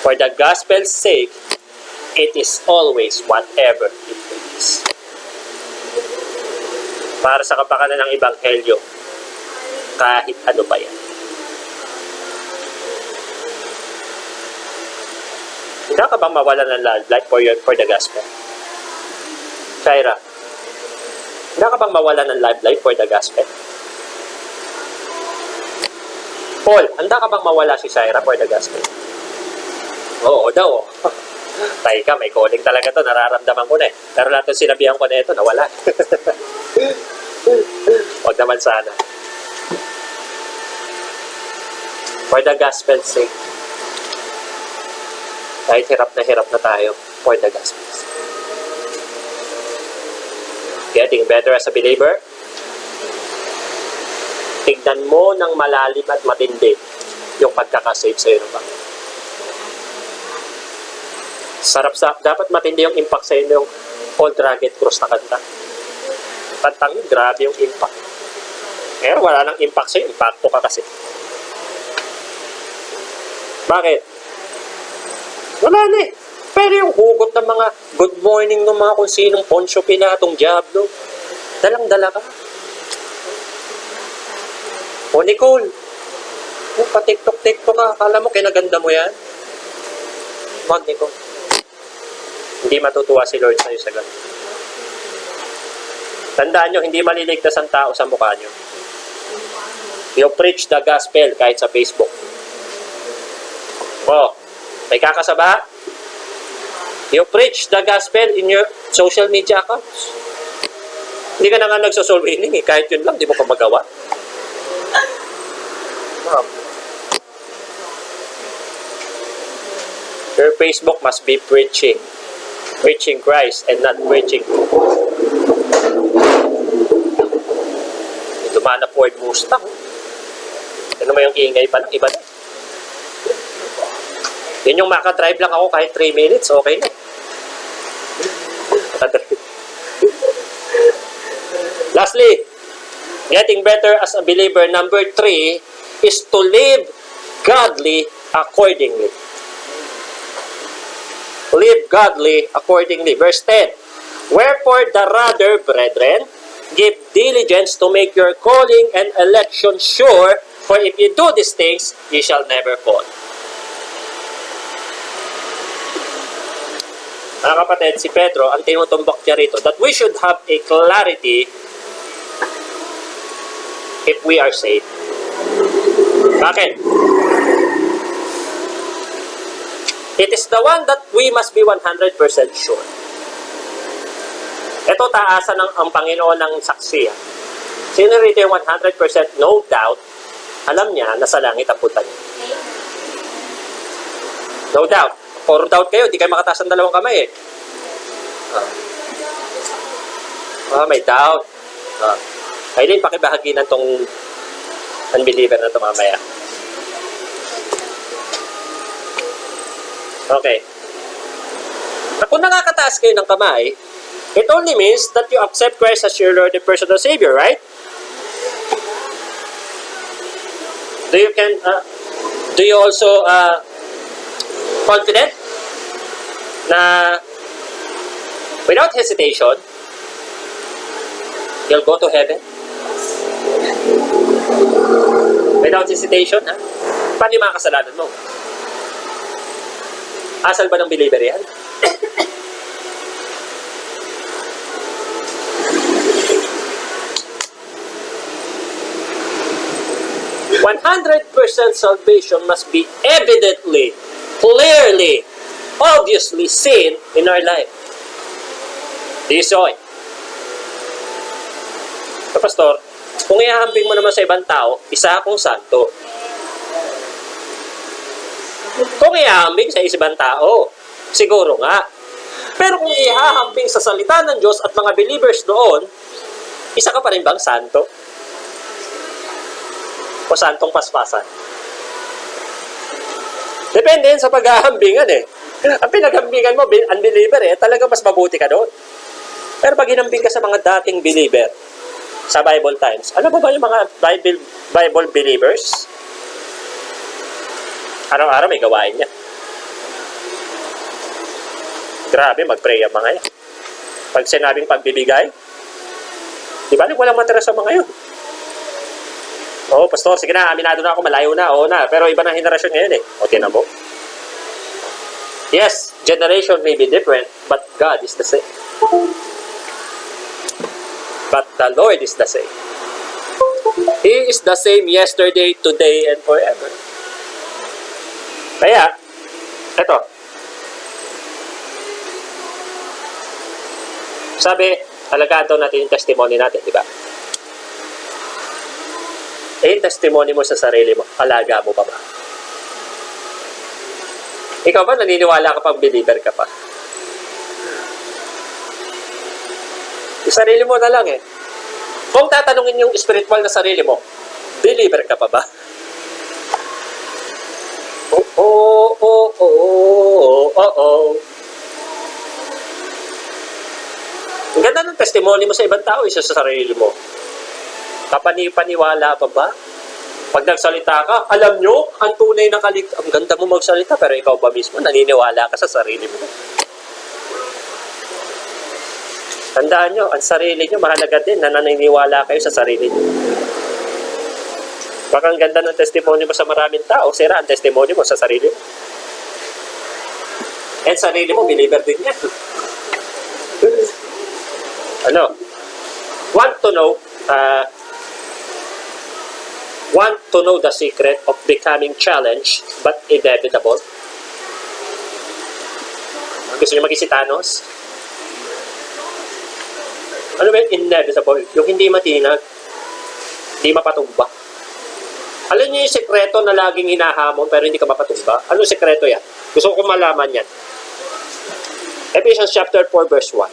For the gospel's sake, it is always whatever it takes. Para sa kapakanan ng Ebanghelyo, kahit ano pa yan. Hindi ka bang mawala ng love life for the gospel? Shaira, hindi ka bang mawala ng love life for the gospel? Paul, handa ka bang mawala si Shaira for the gospel? Oo daw. Tay ka, may calling talaga to. Nararamdaman ko na eh. Pero lahat ng sinabihan ko na ito, nawala. Huwag naman sana. For the gospel's sake. Kahit hirap na tayo for the gospel's sake. Getting better as a believer. Tignan mo ng malalim at matindi yung pagkakasave sa'yo ng Panginoon. Dapat matindi yung impact sa inyo yung Old Rugged Cross na kanta. Kantang yun, grabe yung impact. Pero wala nang impact sa'yo, impacto ka kasi. Bakit? Wala na eh. Pero yung hugot ng mga good morning ng mga kung sinong Poncio Pilatong Diablo, dalang-dala ka. O Nicole, pa-tiktok-tiktok ka, akala mo kinaganda mo yan? Wag Nicole. Hindi matutuwa si Lord sa'yo sa ganun. Tandaan nyo, hindi maliligtas ang tao sa mukha nyo. You preach the gospel kahit sa Facebook. Oh, may kakasaba? You preach the gospel in your social media accounts. Hindi ka na nga nagsosoul winning eh. Kahit yun lang, di mo pa magawa. Your Facebook must be preaching Christ and not preaching. Dumaan na Ford Mustang. Ano mo yung ingay pa lang, iba na. Yun yung makadrive lang ako kahit 3 minutes, okay na. Lastly, getting better as a believer, number 3 is to live godly accordingly. Live godly accordingly. Verse 10. Wherefore the rather, brethren, give diligence to make your calling and election sure, for if you do these things, ye shall never fall. Mga kapatid, si Pedro, ang tinutumbok niya rito, that we should have a clarity if we are saved. Bakit? It is the one that we must be 100% sure. Ito taasan ng ang Panginoon ng saksi. Sino rito yung 100% no doubt, alam niya na sa langit ang punta niya. No doubt. For doubt kayo, di kayo makataas ng dalawang kamay eh. May doubt. Aileen, pakibahagi na tong unbeliever na ito mamaya. Okay. Kung nakakataas kayo ng kamay, it only means that you accept Christ as your Lord and personal Savior, right? Do you also confident na without hesitation you'll go to heaven? Without hesitation, ha? Paano yung mga kasalanan mo? Asal ba ng believer yan? "100% salvation must be evidently, clearly, obviously seen in our life." Do you saw it? So, Pastor, kung ihahambing mo naman sa ibang tao, isa akong santo. Kung ihahambing sa ibang tao, siguro nga. Pero kung ihahambing sa salita ng Diyos at mga believers doon, isa ka pa rin bang santo? O santong paspasan? Depende yan sa paghahambingan eh. Ang pinaghambingan mo, unbeliever eh, talaga mas mabuti ka doon. Pero pag hinambing ka sa mga dating believer, sa Bible times, ano ba yung mga Bible believers? Araw-araw may gawain niya. Grabe, mag-pray ang mga yan. Pag sinabing pagbibigay, di ba, walang matira sa mga yun. Oo, Pastor, sige na, aminado na ako, malayo na, oo na. Pero iba na henerasyon ngayon eh. O, tinan mo. Yes, generation may be different, but God is the same. But the Lord is the same. He is the same yesterday, today, and forever. Kaya, eto. Sabi, alagaan daw natin yung testimony natin, di ba? Yung testimony mo sa sarili mo, alaga mo pa ba? Ikaw ba naniniwala ka pang believer ka pa? Yung sarili mo na lang eh. Kung tatanungin yung spiritual na sarili mo, believer ka pa ba? Ang ganda ng testimony mo sa ibang tao, isa sa sarili mo. Kapani-paniwala pa ba? Pag nagsalita ka, alam nyo, ang tunay na ang ganda mo magsalita, pero ikaw ba mismo, naniniwala ka sa sarili mo. Tandaan nyo, ang sarili nyo, mahalaga din na naniniwala kayo sa sarili nyo. Baka ang ganda ng testimony mo sa maraming tao, sira ang testimony mo sa sarili mo. And sarili mo, believer din yan. Want to know the secret of becoming challenged but inevitable? Gusto nyo maging si Thanos? Ano ba yung inevitable? Yung hindi matinag, hindi mapatumba. Alam niyo yung sekreto na laging hinahamon pero hindi ka mapatumba? Anong sekreto yan? Gusto ko malaman yan. Ephesians chapter 4 verse 1.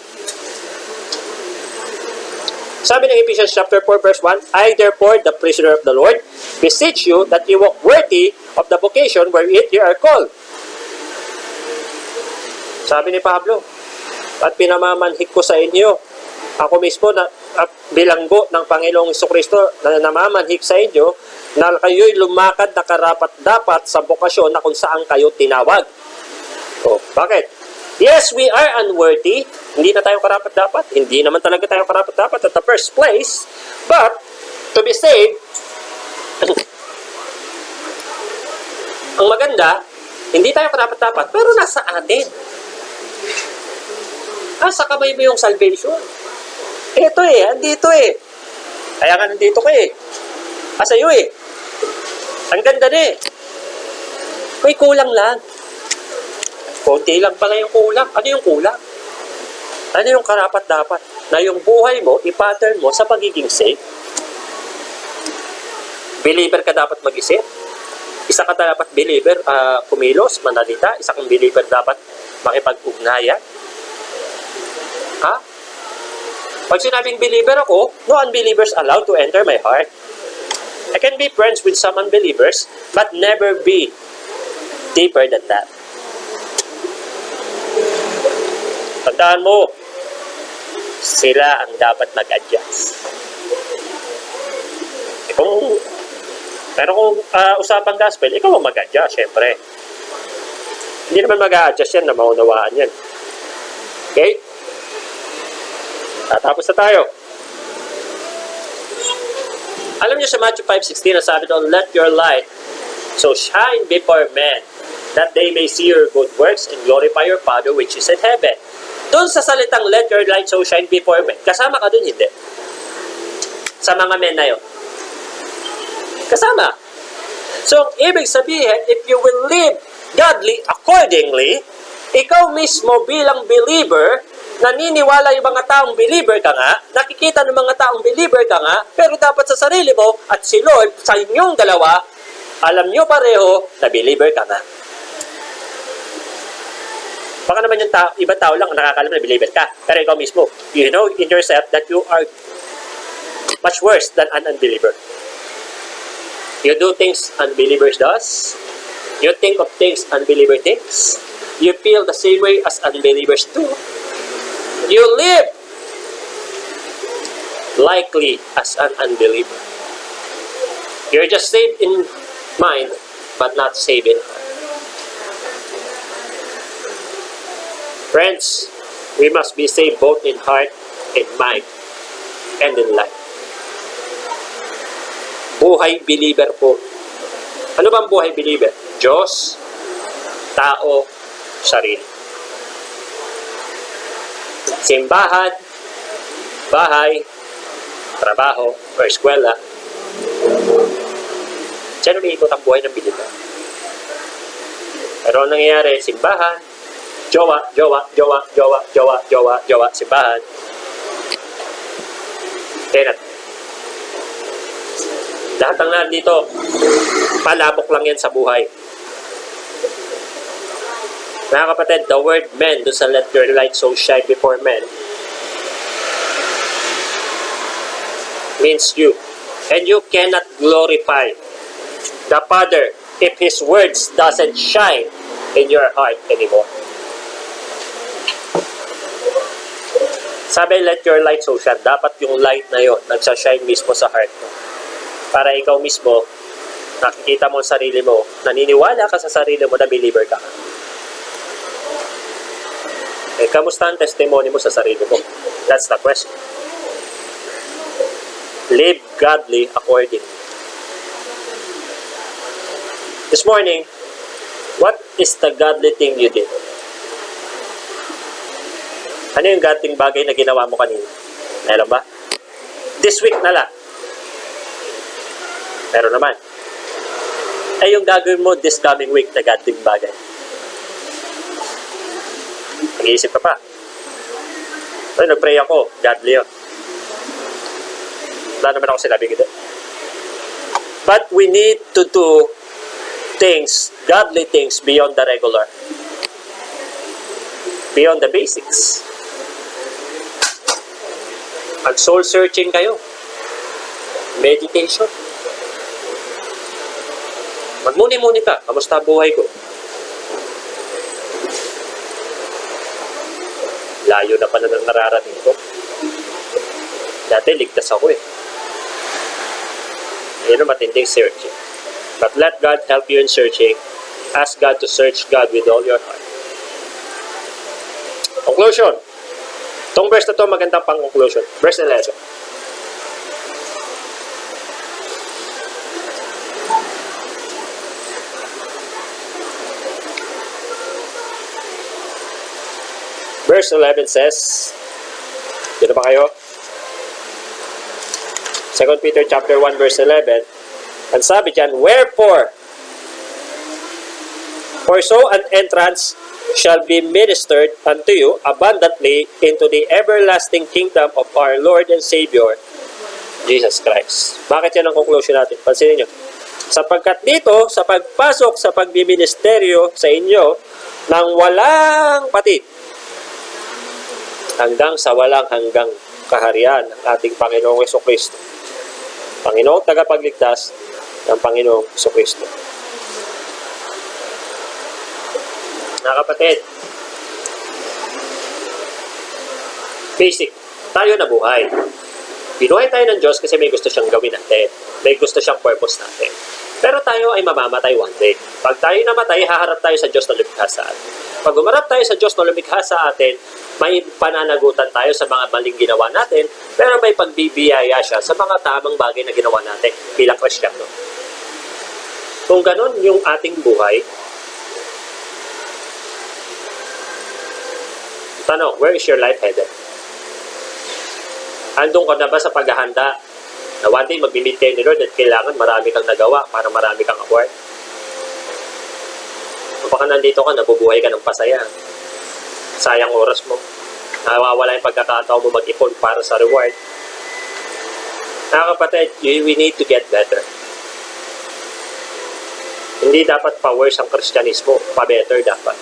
Sabi ng Ephesians chapter 4 verse 1, I therefore, the prisoner of the Lord, beseech you that you walk worthy of the vocation wherein you are called. Sabi ni Pablo, at pinamamanhik ko sa inyo, ako mismo na bilanggo ng Panginoong Jesucristo na namamanhik sa inyo, na kayo'y lumakad na karapat-dapat sa bokasyon na kung saan kayo tinawag. O, bakit? Yes, we are unworthy. Hindi na tayo karapat-dapat. Hindi naman talaga tayo karapat-dapat at the first place. But, to be saved, ang maganda, hindi tayo karapat-dapat, pero nasa atin. Nasa kamay mo yung salvation. Ito andito Kaya nga nandito ka Sa'yo Ang ganda na May kulang lang. Konti lang pala yung kulang. Ano yung kulang? Ano yung karapat-dapat? Na yung buhay mo, i-pattern mo sa pagiging safe. Believer ka dapat mag-isip. Isa ka dapat believer, kumilos, manalita. Isa kang believer dapat makipag-ugnayan. Ha? Pag sinabing believer ako, no unbelievers allowed to enter my heart. I can be friends with some unbelievers, but never be deeper than that. Tandaan mo, sila ang dapat mag-adjust. Pero kung usapang gospel, ikaw ang mag-adjust, syempre. Hindi naman mag-adjust yan na maunawaan yan. Okay? Tatapos na tayo. Alam niyo sa Matthew 5:16, na sabi doon, let your light so shine before men, that they may see your good works and glorify your Father which is in heaven. Doon sa salitang let your light so shine before men, kasama ka doon, hindi? Sa mga men na yun. Kasama. So, ibig sabihin, if you will live godly accordingly, ikaw mismo bilang believer, naniniwala yung mga taong believer ka nga, nakikita ng mga taong believer ka nga, pero dapat sa sarili mo at si Lord, sa inyong dalawa, alam nyo pareho na believer ka nga. Baka naman yung ibang tao lang nakakalam na believer ka, pero ikaw mismo, you know in yourself that you are much worse than an unbeliever. You do things unbelievers does. You think of things unbeliever thinks. You feel the same way as unbelievers do. You live likely as an unbeliever. You're just saved in mind, but not saved in heart. Friends, we must be saved both in heart, in mind, and in life. Buhay believer po. Ano bang buhay believer? Diyos, tao, sarili. Simbahan, bahay, trabaho, o eskwela. Diyan umiikot ang buhay ng Pilipino. Pero ang nangyayari, simbahan, jowa, simbahan. Tenat. Lahat ng nandito, palabok lang yan sa buhay. Mga kapatid, the word men, doon sa let your light so shine before men, means you. And you cannot glorify the Father if His words doesn't shine in your heart anymore. Sabi, let your light so shine. Dapat yung light na yon nagsashine mismo sa heart mo. Para ikaw mismo, nakikita mo ang sarili mo, naniniwala ka sa sarili mo na believer ka. Eh, kamusta ang testimony mo sa sarili mo? That's the question. Live godly according. This morning, what is the godly thing you did? Ano yung godly bagay na ginawa mo kanina? Meron ba? This week na lang. Meron naman. Ay yung gagawin mo this coming week na godly bagay. Nag-iisip ka pa. Ay, nag-pray ako. Godly yun. Wala naman ako sinabi kita. But we need to do things, godly things beyond the regular. Beyond the basics. Mag-soul searching kayo. Meditation. Magmuni-muni ka. Kamusta buhay ko? Layo na pala ng nararating ko. Dati, ligtas ako eh. Yun ang matinding searching. But let God help you in searching. Ask God to search God with all your heart. Conclusion. Itong verse na to magandang pang-conclusion. Verse 11. Verse 11 says, dito ba kayo? 2 Peter chapter 1 verse 11. Ang sabi dyan, wherefore, for so an entrance shall be ministered unto you abundantly into the everlasting kingdom of our Lord and Savior, Jesus Christ. Bakit yan ang conclusion natin? Pansinin nyo. Sapagkat dito, sa pagpasok sa pagbiministeryo sa inyo, nang walang patid, hanggang sa walang hanggang kaharian ng ating Panginoong Jesucristo. Panginoong tagapagligtas ng Panginoong Jesucristo. Mga kapatid, basic, tayo na buhay. Binuhay tayo ng Diyos kasi may gusto siyang gawin natin. May gusto siyang purpose natin. Pero tayo ay mamamatay one day. Pag tayo namatay, haharap tayo sa Diyos na lumikha sa atin. Pag umarap tayo sa Diyos na lumikha sa atin, may pananagutan tayo sa mga maling ginawa natin, pero may pagbibiyaya siya sa mga tamang bagay na ginawa natin bilang Kristiyano. Kung ganun yung ating buhay, tanong, where is your life headed? Andun ka na ba sa paghahanda na one day mag-meet kayo ni Lord at kailangan marami kang nagawa para marami kang award? Baka nandito ka, nabubuhay ka ng pasaya. Sayang oras mo. Nawawala yung pagkakataon mo mag-ipon para sa reward. Mga kapatid, we need to get better. Hindi dapat pa-worse ang Kristyanismo. Pa-better dapat.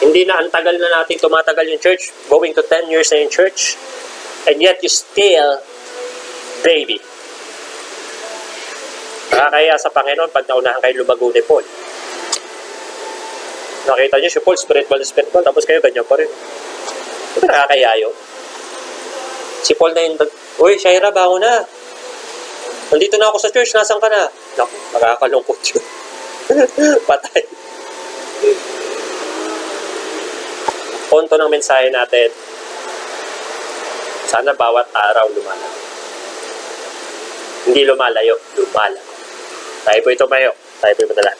Hindi na, ang tagal na natin tumatagal yung church. Going to 10 years na yung church. And yet you still baby. Nakakaya sa Panginoon pag naunahan kayo lumago ni Paul. Nakita niyo si Paul, spiritual, tapos kayo ganyan pa rin. Ito nakakaya yun. Si Paul na yung, uy, Shaira, bango na. Nandito na ako sa church, nasan ka na? Naku, makakalungkot yun. Patay. Punto ng mensahe natin, sana bawat araw lumalayo. Hindi lumalayo, lumalayo. Tayo po ito mayo. Tayo po ito madala.